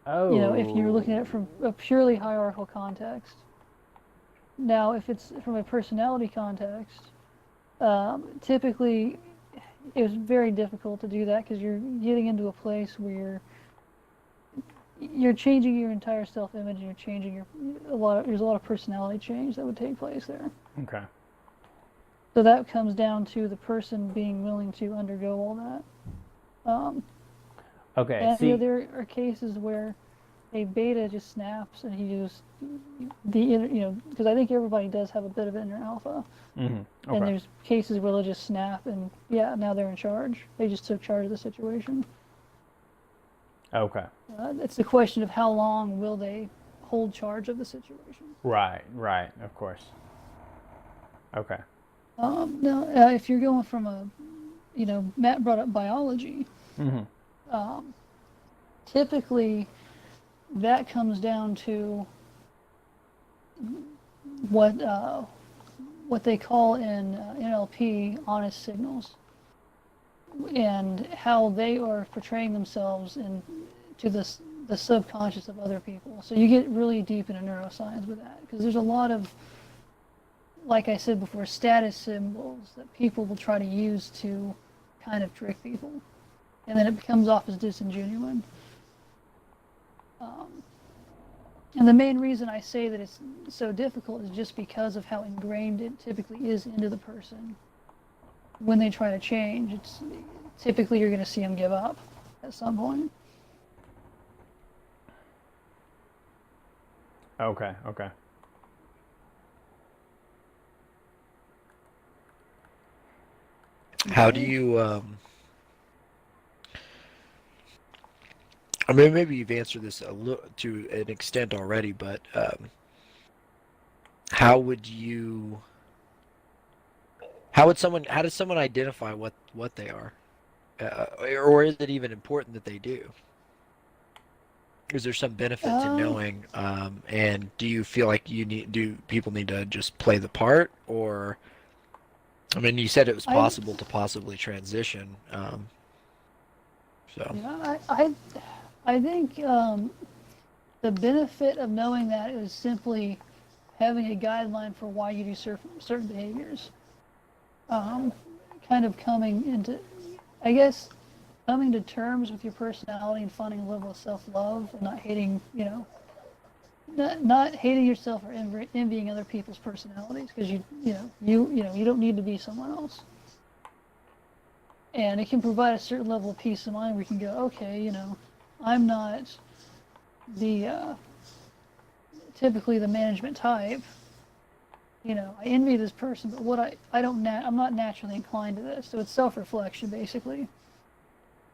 S1: Oh.
S2: If you're looking at it from a purely hierarchical context. Now, if it's from a personality context, typically it was very difficult to do that, because you're getting into a place where you're changing your entire self-image, and you're changing there's a lot of personality change that would take place there.
S1: Okay.
S2: So that comes down to the person being willing to undergo all that.
S1: Okay.
S2: And there are cases where a beta just snaps and he just because I think everybody does have a bit of inner alpha.
S1: Mm-hmm. Okay.
S2: And there's cases where they'll just snap and now they're in charge. They just took charge of the situation.
S1: Okay.
S2: It's the question of how long will they hold charge of the situation.
S1: Right, of course. Okay.
S2: Now, if you're going from Matt brought up biology.
S1: Mm-hmm.
S2: Typically, that comes down to what they call in NLP honest signals, and how they are portraying themselves to the subconscious of other people. So you get really deep into neuroscience with that, because there's a lot of, like I said before, status symbols that people will try to use to kind of trick people, and then it comes off as disingenuine. And the main reason I say that it's so difficult is just because of how ingrained it typically is into the person. When they try to change, it's typically you're going to see them give up at some point.
S1: Okay.
S3: How do you I mean, maybe you've answered this to an extent already, but how does someone identify what they are, or is it even important that they do? Is there some benefit to knowing? And do you feel like do people need to just play the part, or? I mean, you said it was possible to possibly transition. So.
S2: Yeah, I think the benefit of knowing that is simply having a guideline for why you do certain behaviors. Kind of coming to terms with your personality and finding a level of self-love and not hating, not hating yourself or envying other people's personalities, because you don't need to be someone else. And it can provide a certain level of peace of mind where you can go, okay, I'm not the typically the management type. I envy this person, but I'm not naturally inclined to this. So it's self-reflection, basically.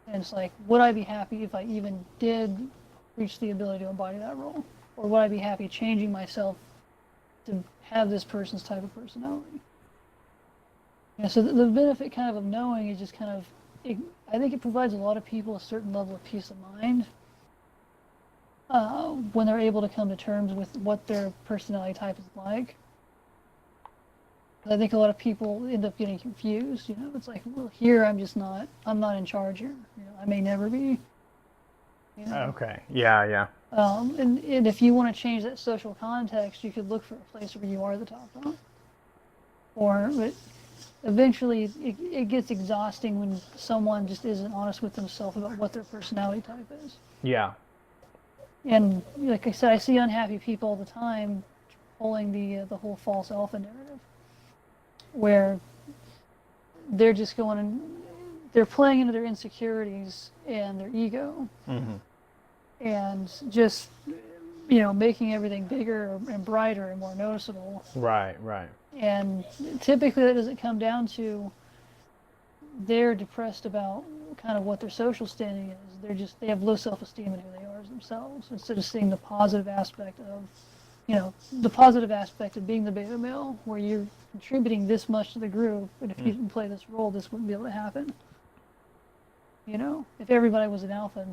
S2: And it's like, would I be happy if I even did reach the ability to embody that role? Or would I be happy changing myself to have this person's type of personality? So the benefit kind of knowing is just kind of, I think it provides a lot of people a certain level of peace of mind when they're able to come to terms with what their personality type is like. I think a lot of people end up getting confused. It's like, well, here I'm not in charge here. I may never be.
S1: Okay. Yeah.
S2: And if you want to change that social context, you could look for a place where you are the top dog. But eventually, it gets exhausting when someone just isn't honest with themselves about what their personality type is.
S1: Yeah.
S2: And like I said, I see unhappy people all the time pulling the whole false alpha narrative, where they're just they're playing into their insecurities and their ego, and just making everything bigger and brighter and more noticeable.
S1: Right.
S2: And typically that doesn't come down to they're depressed about kind of what their social standing is. They have low self-esteem in who they are as themselves, instead of seeing the positive aspect of being the beta male, where you're contributing this much to the group, and if you didn't play this role, this wouldn't be able to happen. If everybody was an alpha,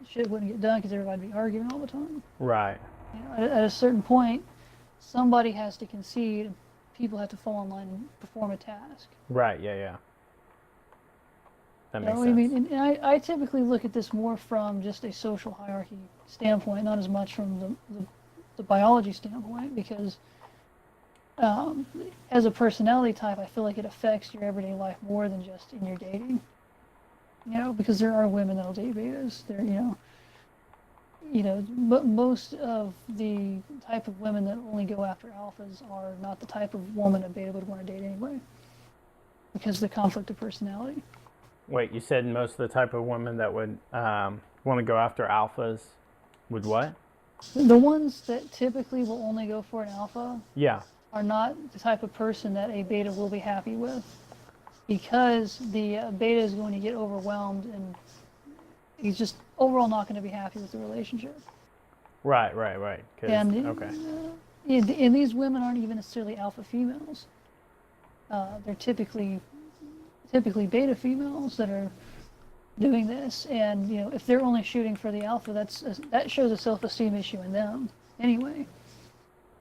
S2: shit wouldn't get done because everybody would be arguing all the time.
S1: Right.
S2: At a certain point, somebody has to concede. People have to fall in line and perform a task.
S1: Right. Yeah. That makes sense.
S2: I mean, and I typically look at this more from just a social hierarchy standpoint, not as much from the biology standpoint, because as a personality type, I feel like it affects your everyday life more than just in your dating. Because there are women that'll date betas. But most of the type of women that only go after alphas are not the type of woman a beta would want to date anyway, because of the conflict of personality.
S1: Wait, you said most of the type of women that would want to go after alphas would what?
S2: The ones that typically will only go for an alpha,
S1: Yeah,
S2: are not the type of person that a beta will be happy with, because the beta is going to get overwhelmed and he's just overall not going to be happy with the relationship.
S1: right.
S2: And
S1: okay.
S2: And these women aren't even necessarily alpha females. They're typically beta females that are doing this, and if they're only shooting for the alpha, that shows a self-esteem issue in them anyway.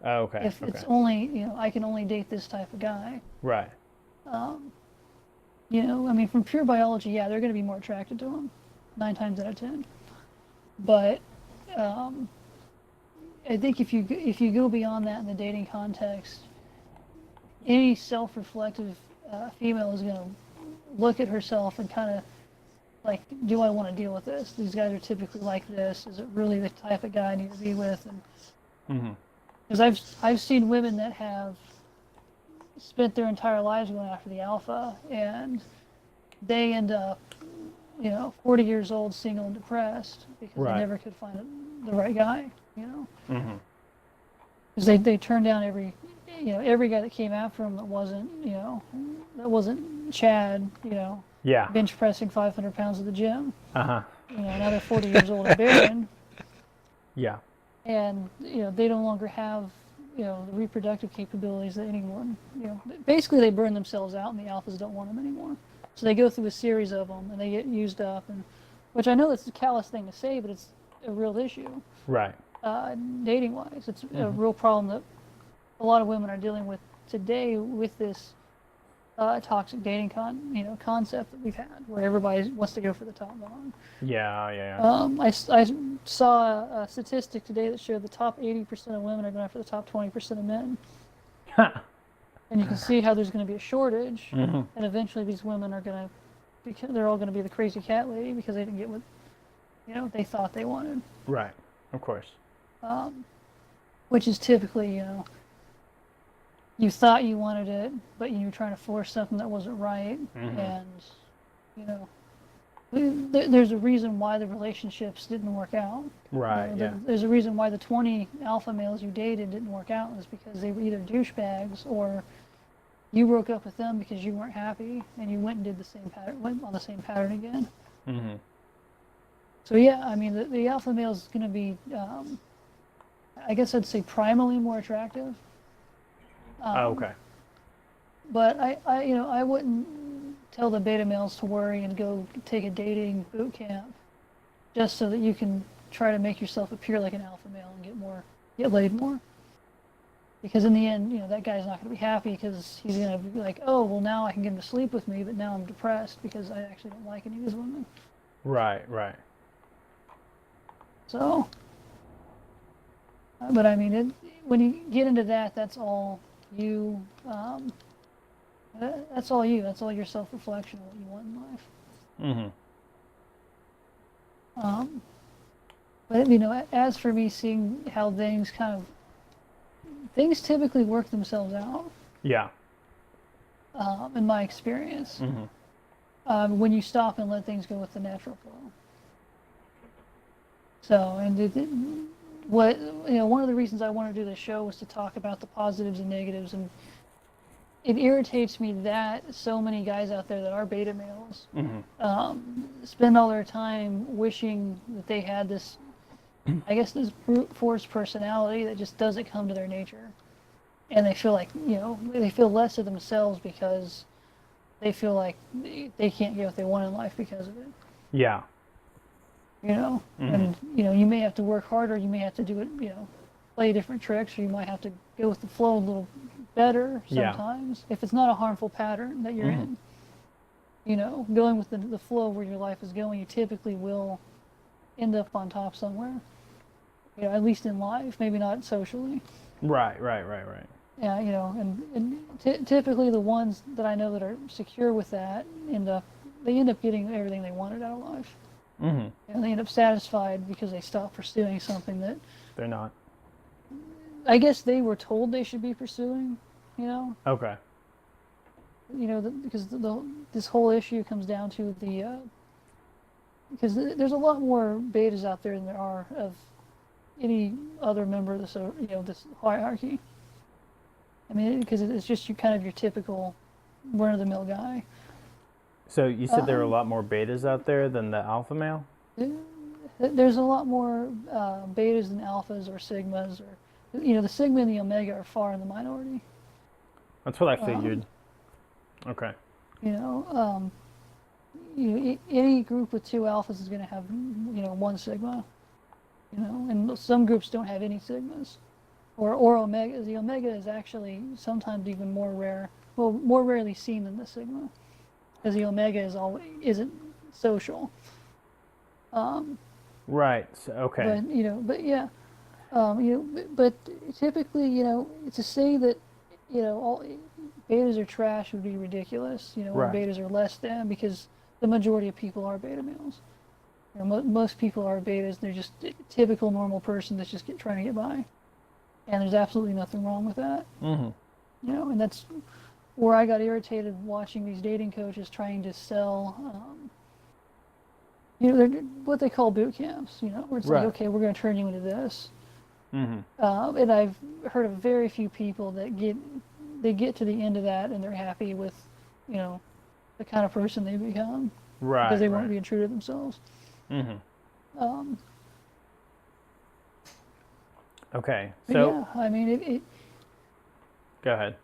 S1: Oh, okay.
S2: If it's only I can only date this type of guy.
S1: Right.
S2: I mean, from pure biology, yeah, they're going to be more attracted to him, 9 times out of 10. But I think if you go beyond that in the dating context, any self-reflective female is going to look at herself and kind of like, do I want to deal with this? These guys are typically like this. Is it really the type of guy I need to be with? And because I've seen women that have spent their entire lives going after the alpha, and they end up 40 years old, single and depressed, because
S1: Right.
S2: they never could find the right guy. Because they turned down every guy that came after them that wasn't Chad,
S1: Yeah.
S2: bench pressing 500 pounds at the gym.
S1: Uh-huh.
S2: Now they're 40 years old and barren,
S1: Yeah.
S2: and they no longer have the reproductive capabilities that anyone. Basically they burn themselves out, and the alphas don't want them anymore. So they go through a series of them, and they get used up, and which I know that's a callous thing to say, but it's a real issue.
S1: Right.
S2: Dating wise, it's a real problem that a lot of women are dealing with today with this toxic dating concept that we've had, where everybody wants to go for the top dog.
S1: Yeah.
S2: I saw a statistic today that showed the top 80% of women are going after the top 20% of men. And you can see how there's going to be a shortage, and eventually these women are going to, they're all going to be the crazy cat lady because they didn't get what they thought they wanted.
S1: Right. Of course.
S2: which is typically, you thought you wanted it, but you were trying to force something that wasn't right, and you know, there's a reason why the relationships didn't work out.
S1: Right. Yeah.
S2: There's a reason why the 20 alpha males you dated didn't work out. Is because they were either douchebags or you broke up with them because you weren't happy and you went and did the same pattern, went on the same pattern again.
S1: Mm-hmm.
S2: So yeah, I mean the alpha male is going to be, I guess I'd say primally more attractive.
S1: Okay.
S2: But I wouldn't tell the beta males to worry and go take a dating boot camp just so that you can try to make yourself appear like an alpha male and get laid more. Because in the end, that guy's not going to be happy because he's going to be like, oh, well, now I can get him to sleep with me, but now I'm depressed because I actually don't like any of these women.
S1: Right. Right.
S2: So, but I mean, when you get into that, that's all you. That's all you. That's all your self-reflection of what you want in life.
S1: Mm-hmm.
S2: But as for me seeing how things typically work themselves out.
S1: Yeah.
S2: In my experience, when you stop and let things go with the natural flow. So, and one of the reasons I wanted to do this show was to talk about the positives and negatives, and it irritates me that so many guys out there that are beta males spend all their time wishing that they had this, I guess, this brute force personality that just doesn't come to their nature, and they feel like they feel less of themselves because they feel like they can't get what they want in life because of it.
S1: Yeah.
S2: And you may have to work harder, you may have to do it, play different tricks, or you might have to go with the flow a little better sometimes if it's not a harmful pattern that you're in. Going with the flow where your life is going, you typically will end up on top somewhere. At least in life, maybe not socially.
S1: Right.
S2: Yeah, and typically the ones that I know that are secure with that end up getting everything they wanted out of life. And they end up satisfied because they stop pursuing something that
S1: they're not.
S2: I guess they were told they should be pursuing.
S1: Okay.
S2: Because this whole issue comes down to because there's a lot more betas out there than there are of any other member of this hierarchy. I mean, because it's just your typical run-of-the-mill guy.
S1: So you said there are a lot more betas out there than the alpha male?
S2: There's a lot more betas than alphas or sigmas, or the sigma and the omega are far in the minority.
S1: That's what I figured. Okay.
S2: Any group with 2 alphas is going to have 1 sigma. And some groups don't have any sigmas or omegas. The omega is actually sometimes even more rare, more rarely seen than the sigma, because the omega isn't social.
S1: Right. So, okay.
S2: But typically, to say that all betas are trash would be ridiculous. Or betas are less than, because the majority of people are beta males. Most people are betas. They're just a typical normal person that's just trying to get by, and there's absolutely nothing wrong with that. And that's where I got irritated watching these dating coaches trying to sell, they're what they call boot camps. Where it's like, okay, we're going to turn you into this. And I've heard of very few people that get to the end of that and they're happy with, the kind of person they become. Because they weren't being true to themselves.
S1: Okay, so
S2: yeah, I mean
S1: go ahead.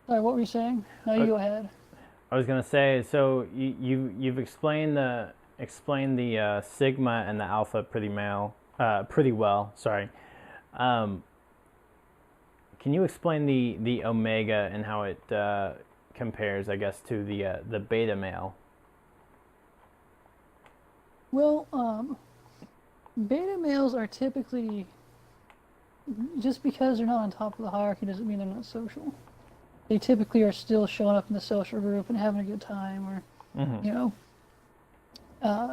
S2: Sorry, what were you saying? No, you go ahead.
S1: I was gonna say, so you've explained the sigma and the alpha pretty well. Sorry. Can you explain the omega and how it compares, I guess, to the beta male?
S2: Well, beta males are typically, just because they're not on top of the hierarchy doesn't mean they're not social. They typically are still showing up in the social group and having a good time, or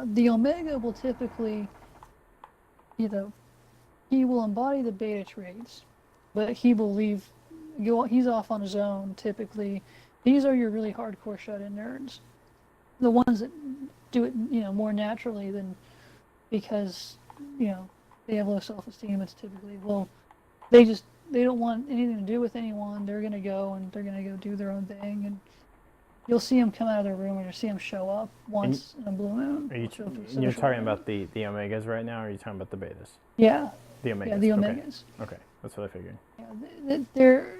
S2: the omega will typically, he will embody the beta traits, but he's off on his own typically. These are your really hardcore shut-in nerds, the ones that do it, more naturally than because, they have low self-esteem. It's typically, well, they don't want anything to do with anyone. They're gonna go and they're gonna go do their own thing, and you'll see them come out of their room, or you'll see them show up once in a blue moon.
S1: You're talking about the omegas right now, or are you talking about the betas?
S2: Yeah.
S1: The omegas.
S2: Yeah, the omegas.
S1: Okay, that's what I figured.
S2: Yeah, they're,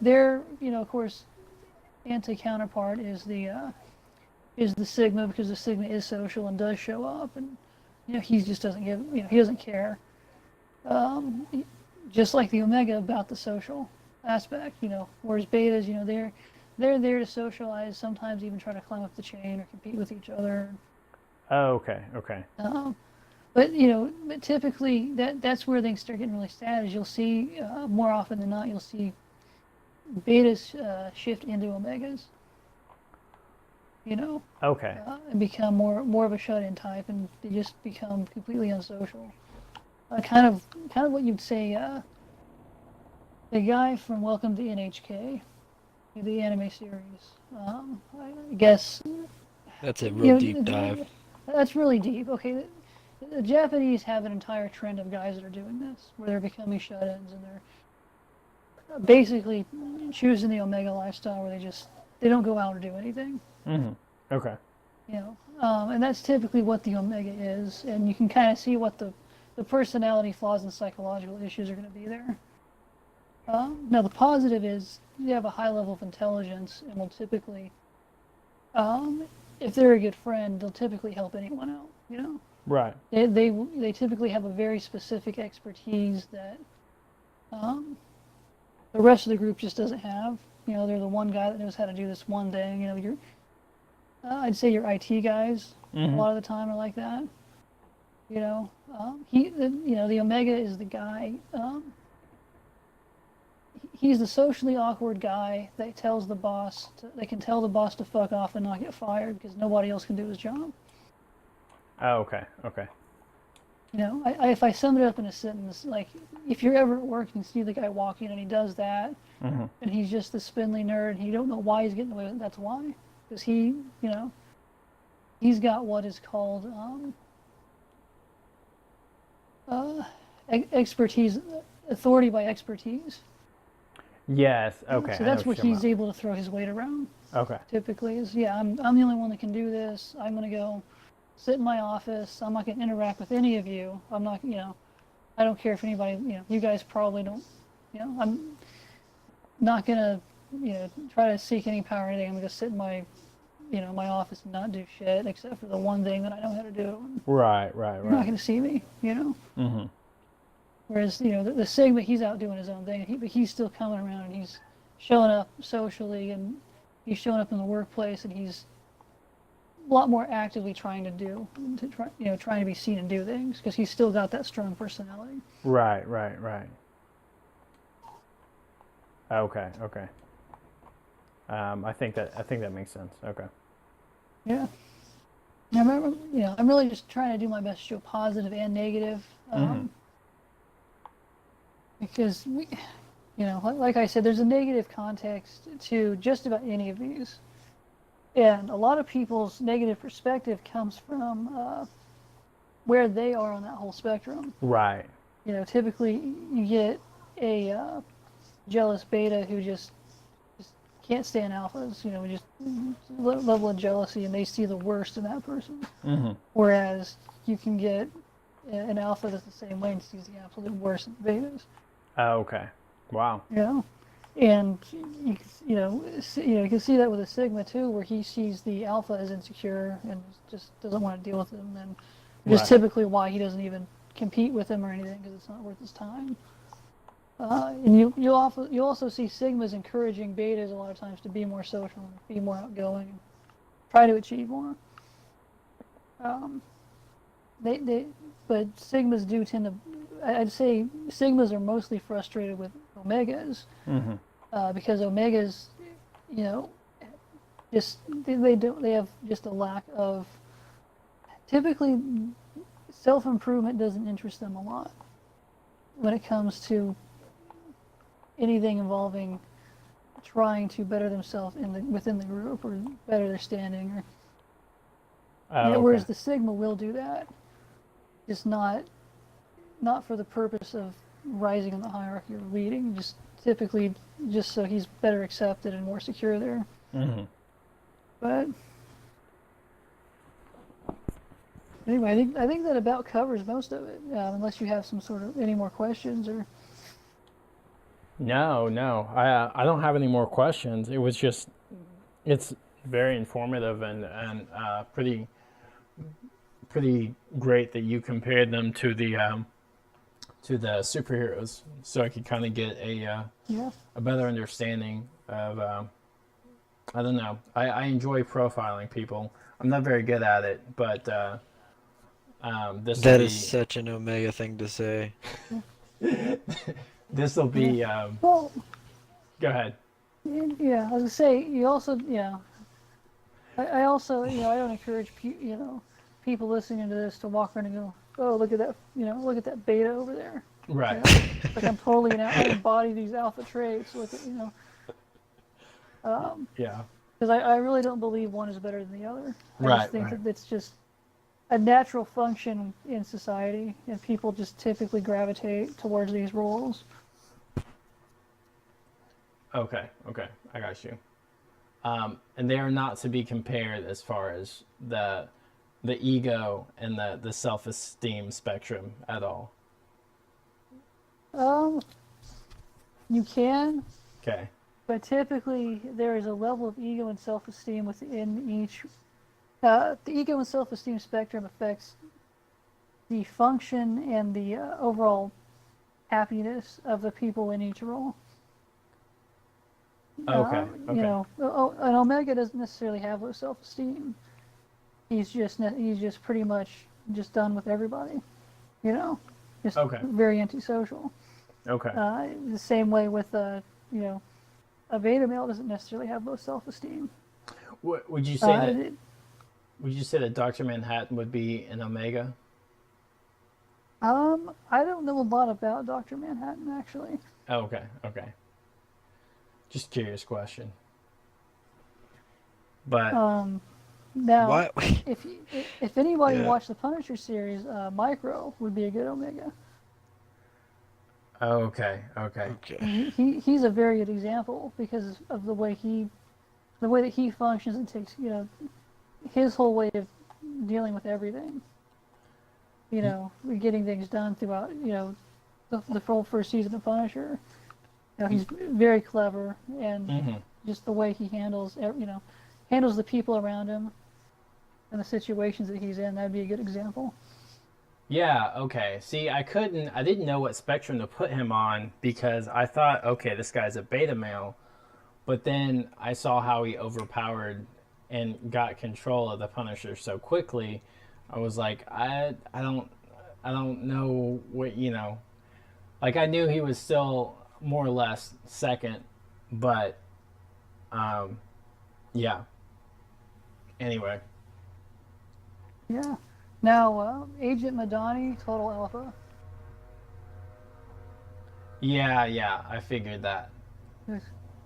S2: their, of course, anti-counterpart is the Sigma, because the Sigma is social and does show up, and he just doesn't he doesn't care. Just like the Omega about the social aspect, whereas betas, they're there to socialize, sometimes even try to climb up the chain or compete with each other.
S1: Oh, okay.
S2: But but typically that's where things start getting really sad. Is you'll see more often than not, you'll see betas shift into Omegas.
S1: Okay.
S2: And become more of a shut-in type, and they just become completely unsocial. Kind of what you'd say. The guy from Welcome to NHK, the anime series. I guess
S3: That's a real deep dive.
S2: that's really deep. Okay, the Japanese have an entire trend of guys that are doing this, where they're becoming shut-ins, and they're basically choosing the Omega lifestyle, where they don't go out or do anything.
S1: Mm-hmm. Okay.
S2: And that's typically what the Omega is, and you can kind of see what the personality flaws and psychological issues are going to be there. Now the positive is you have a high level of intelligence, and will typically, if they're a good friend, they'll typically help anyone out.
S1: Right.
S2: They typically have a very specific expertise that the rest of the group just doesn't have. They're the one guy that knows how to do this one thing. I'd say your IT guys a lot of the time are like that. The Omega is the guy. He's the socially awkward guy that tells the boss. They can tell the boss to fuck off and not get fired because nobody else can do his job.
S1: Oh, okay. Okay.
S2: If I sum it up in a sentence, like if you're ever at work and you see the guy walking and he does that, and he's just the spindly nerd, and you don't know why he's getting away with it, that's why. Because he's got what is called expertise, authority by expertise.
S1: Yes. Okay.
S2: So that's what he's able to throw his weight around.
S1: Okay.
S2: Typically is, I'm the only one that can do this. I'm going to go sit in my office. I'm not going to interact with any of you. I'm not, I don't care if anybody, you guys probably don't, I'm not going to, try to seek any power or anything. I'm going to sit in my, my office and not do shit except for the one thing that I know how to do.
S1: Right.
S2: You're not going to see me, Whereas, the Sigma, he's out doing his own thing, but he's still coming around, and he's showing up socially, and he's showing up in the workplace, and he's a lot more actively trying to be seen and do things, because he's still got that strong personality.
S1: Right. Okay. I think that makes sense. Okay.
S2: Yeah. I remember, I'm really just trying to do my best to show positive and negative. Because like I said, there's a negative context to just about any of these, and a lot of people's negative perspective comes from where they are on that whole spectrum.
S1: Right.
S2: Typically you get a jealous beta who just can't stand alphas. Just level of jealousy, and they see the worst in that person. Whereas you can get an alpha that's the same way and sees the absolute worst in the betas.
S1: Oh, okay. Wow.
S2: And you can see that with a Sigma too, where he sees the alpha as insecure and just doesn't want to deal with him, and which is typically why he doesn't even compete with him or anything, because it's not worth his time. And you also see Sigmas encouraging betas a lot of times to be more social, and be more outgoing, and try to achieve more. But Sigmas do tend to. I'd say Sigmas are mostly frustrated with Omegas, because Omegas, they have just a lack of. Typically, self-improvement doesn't interest them a lot. when it comes to anything involving trying to better themselves within the group or better their standing, or
S1: Oh, okay.
S2: whereas the Sigma will do that, just not for the purpose of rising in the hierarchy or leading, just typically just so he's better accepted and more secure there.
S1: Hmm.
S2: But anyway, I think that about covers most of it, unless you have some sort of any more questions or.
S1: No, no, I don't have any more questions. It was just it's very informative and pretty great that you compared them to the superheroes, so I could kind of get
S2: Yeah.
S1: a better understanding of I don't know. I enjoy profiling people. I'm not very good at it, but this will
S3: That is
S1: be
S3: such an Omega thing to say.
S1: this will
S2: Yeah.
S1: be.
S2: Well,
S1: Go ahead.
S2: yeah. I was gonna say you also, I also, I don't encourage people listening to this to walk around and go, oh, look at that, look at that beta over there.
S1: Right.
S2: Like I'm totally I embody these alpha traits. Look at
S1: Yeah.
S2: because I really don't believe one is better than the other. I just
S1: Right.
S2: think
S1: Right.
S2: that it's just a natural function in society, and people just typically gravitate towards these roles.
S1: Okay. Okay. I got you. And they are not to be compared as far as the ego and the self esteem spectrum at all.
S2: Um, you can,
S1: Okay.
S2: but typically there is a level of ego and self-esteem within each. The ego and self-esteem spectrum affects the function and the overall happiness of the people in each role.
S1: Okay. Okay.
S2: An Omega doesn't necessarily have low self-esteem. He's just pretty much just done with everybody. You know, just
S1: Okay.
S2: very antisocial.
S1: Okay.
S2: The same way with a beta male doesn't necessarily have low self-esteem.
S1: Would you say that?
S2: It,
S1: Would you say that Doctor Manhattan would be an Omega?
S2: I don't know a lot about Dr. Manhattan actually.
S1: Oh, okay. Okay. Just curious question. But
S2: Now,
S3: Why?
S2: if if anybody
S3: Yeah.
S2: watched the Punisher series, Micro would be a good Omega.
S1: okay. Okay.
S3: Okay.
S2: He's a very good example because of the way that he functions and takes his whole way of dealing with everything. Getting things done throughout the full first season of Punisher. He's very clever, and
S1: Hmm.
S2: just the way he handles the people around him and the situations that he's in. That'd be a good example.
S1: Yeah, okay. See, I didn't know what spectrum to put him on because I thought, okay, this guy's a beta male. But then I saw how he overpowered and got control of the Punisher so quickly. I was like, I don't know what, like I knew he was still more or less second, but um yeah. Anyway.
S2: Yeah. Now, Agent Madani, Total Alpha.
S1: Yeah, yeah, I figured that.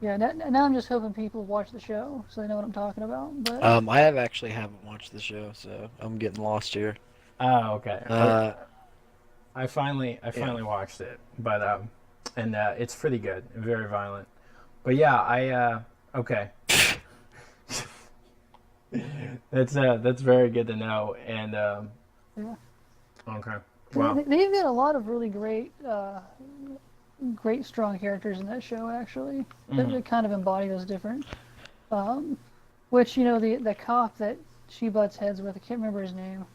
S2: Yeah. Now I'm just hoping people watch the show so they know what I'm talking about. But
S3: I have actually haven't watched the show, so I'm getting lost here.
S1: Oh, okay.
S3: Uh,
S1: I finally
S3: yeah.
S1: watched it, but and it's pretty good, very violent. But yeah, I okay. That's very good to know. And
S2: yeah.
S1: okay,
S2: They-
S1: wow,
S2: They've got a lot of really great strong characters in that show. Actually, that kind of embody those different. Um, which the cop that she butts heads with, I can't remember his name.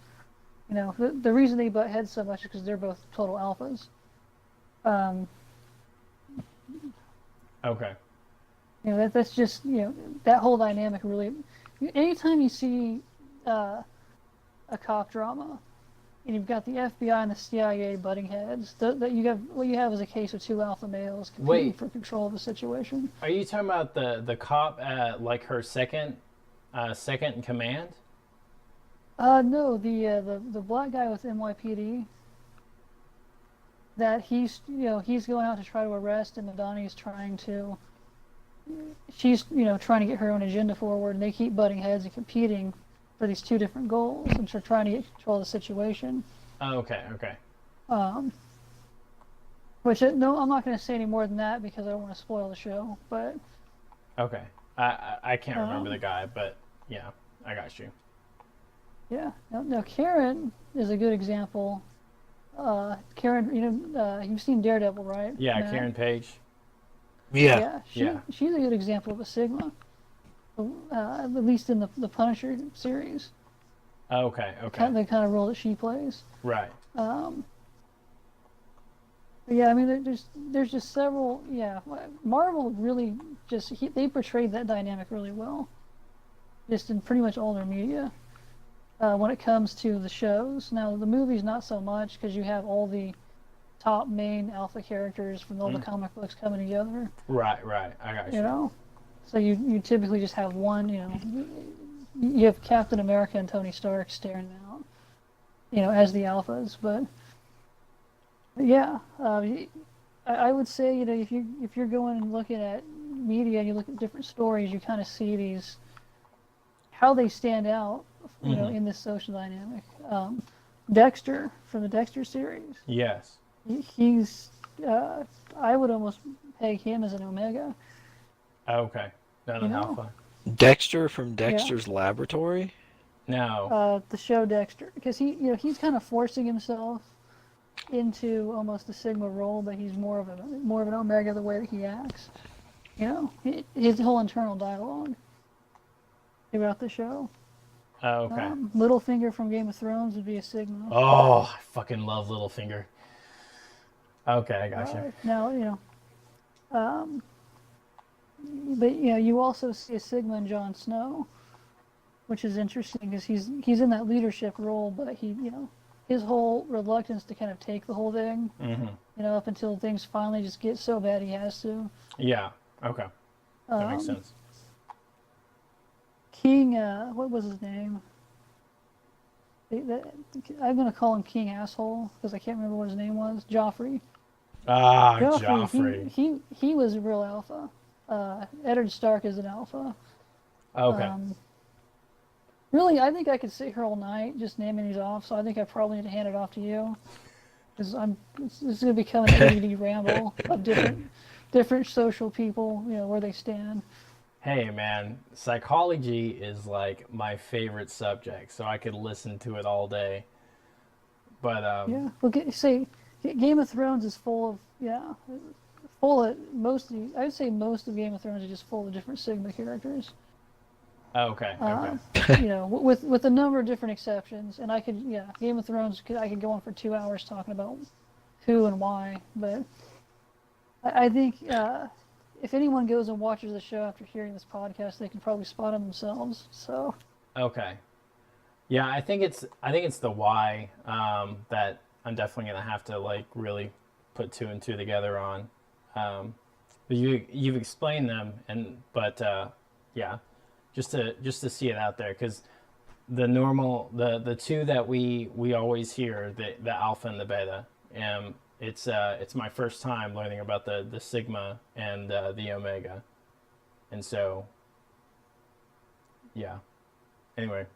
S2: The reason they butt heads so much is because they're both total alphas. Um,
S1: okay,
S2: that's just that whole dynamic really. Anytime you see a cop drama, and you've got the FBI and the CIA butting heads, that what you have is a case of two alpha males competing
S1: Wait.
S2: for control of the situation.
S1: Are you talking about the cop at like her second in command?
S2: No, the black guy with NYPD. that he's going out to try to arrest, and Madani's she's trying to get her own agenda forward, and they keep butting heads and competing for these two different goals, and they're trying to get control of the situation.
S1: Oh, okay, okay,
S2: Um, which no, I'm not going to say any more than that because I don't want to spoil the show. But
S1: okay. I can't remember the
S2: um,
S1: guy, but yeah, I got you.
S2: yeah, now Karen is a good example. Karen, you've seen Daredevil, right,
S1: Yeah,
S2: Matt?
S1: Karen Page.
S3: Yeah.
S2: Yeah,
S1: Yeah.
S2: she's a good example of a Sigma, at least in the Punisher series.
S1: Okay,
S2: The
S1: okay.
S2: kind of role that she plays.
S1: Right.
S2: Um, but yeah, I mean, there's just several. Yeah, Marvel really they portrayed that dynamic really well, just in pretty much all their media. When it comes to the shows, now the movies not so much because you have all the top main alpha characters from all the
S1: Mm.
S2: comic books coming together.
S1: Right, right. I got
S2: You
S1: you.
S2: know, so you typically just have one. You have Captain America and Tony Stark staring them out. As the alphas, but yeah, I would say if you're going and looking at media and you look at different stories, you kind of see these how they stand out,
S1: Hmm.
S2: in this social dynamic. Dexter from the Dexter series,
S1: Yes.
S2: he's I would almost peg him as an Omega.
S1: Okay. Not
S2: You
S1: an
S2: know,
S1: alpha.
S3: Dexter from
S2: yeah.
S3: Dexter's Laboratory.
S1: No.
S2: The show Dexter, because he's kind of forcing himself into almost a Sigma role, but he's more of an Omega the way that he acts. His whole internal dialogue throughout the show.
S1: Okay.
S2: Littlefinger from Game of Thrones would be a Sigma.
S1: Oh, I fucking love Littlefinger. Okay, I got you.
S2: Now um, but you also see a Sigma in Jon Snow, which is interesting because he's in that leadership role, but his whole reluctance to kind of take the whole thing,
S1: Hmm.
S2: up until things finally just get so bad he has to.
S1: Yeah. Okay. That makes
S2: Um,
S1: sense.
S2: King, what was his name? I'm gonna call him King Asshole because I can't remember what his name was. Joffrey.
S1: Ah,
S2: Joffrey.
S1: Joffrey.
S2: He was a real alpha. Eddard Stark is an alpha.
S1: Okay.
S2: Um, really, I think I could sit here all night just naming these off. So I think I probably need to hand it off to you because this is gonna become an ADD ramble of different social people. Where they stand.
S1: Hey, man, psychology is like my favorite subject, so I could listen to it all day. But
S2: Yeah. Well, Game of Thrones is full of full of I would say most of Game of Thrones is just full of different Sigma characters.
S1: okay, okay.
S2: Uh, with a number of different exceptions, and Game of Thrones I could go on for 2 hours talking about who and why, but I think if anyone goes and watches the show after hearing this podcast, they can probably spot them themselves. So
S1: Okay. Yeah, I think it's the why that I'm definitely gonna have to like really put two and two together on. But you've explained them, and but yeah, just to see it out there because the two that we always hear, the alpha and the beta, it's my first time learning about the sigma and the omega, and so yeah. Anyway,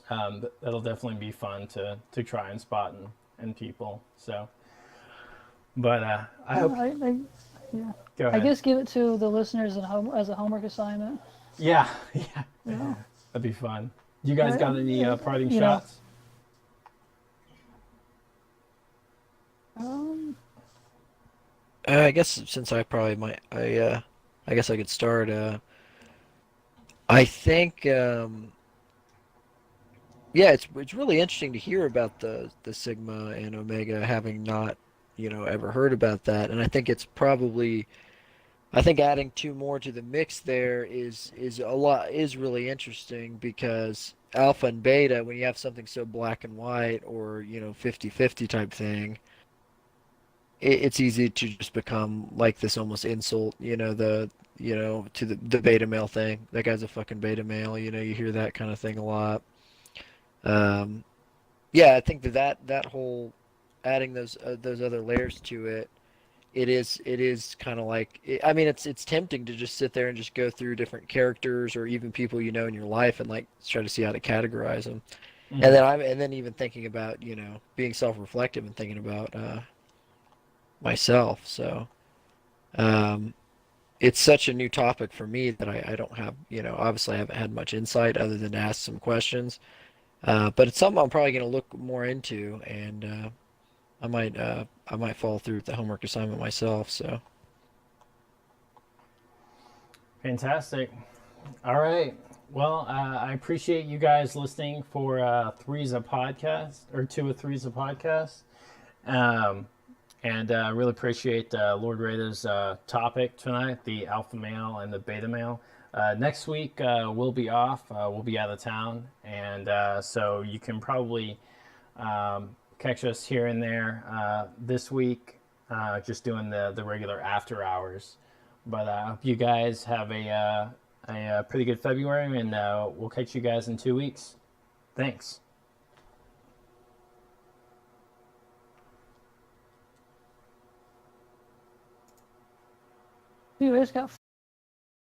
S1: that'll definitely be fun to try and spot in people. So, but I
S2: yeah,
S1: hope.
S2: yeah.
S1: Go
S2: I
S1: ahead.
S2: guess give it to the listeners as a homework assignment.
S1: Yeah, yeah,
S2: You know,
S1: that'd be fun. You guys got any parting
S2: you know.
S1: shots?
S2: Um,
S3: I guess since I probably might, I guess I could start. I think, yeah, it's really interesting to hear about the Sigma and Omega, having not, ever heard about that, and I think it's probably, I think adding two more to the mix there is really interesting because Alpha and Beta, when you have something so black and white or 50-50 type thing, it's easy to just become like this almost insult, to the beta male thing. That guy's a fucking beta male, you hear that kind of thing a lot. Um, yeah, I think that whole adding those other layers to it, it is kind of like I mean it's tempting to just sit there and just go through different characters or even people you know in your life and like try to see how to categorize them. And
S1: Mm-hmm.
S3: then even thinking about being self-reflective and thinking about myself. So um, it's such a new topic for me that I don't have obviously I haven't had much insight other than to ask some questions. But it's something I'm probably going to look more into, and I might follow through with the homework assignment myself. So
S1: Fantastic. All right. Well, I appreciate you guys listening for Three's a podcast or two of Three's a podcast. Um, and I really appreciate Lord Raida's topic tonight, the alpha male and the beta male. Next week we'll be off. We'll be out of town, and so you can probably catch us here and there this week, just doing the regular after hours. But I hope you guys have a pretty good February, and we'll catch you guys in 2 weeks. Thanks.
S2: You just got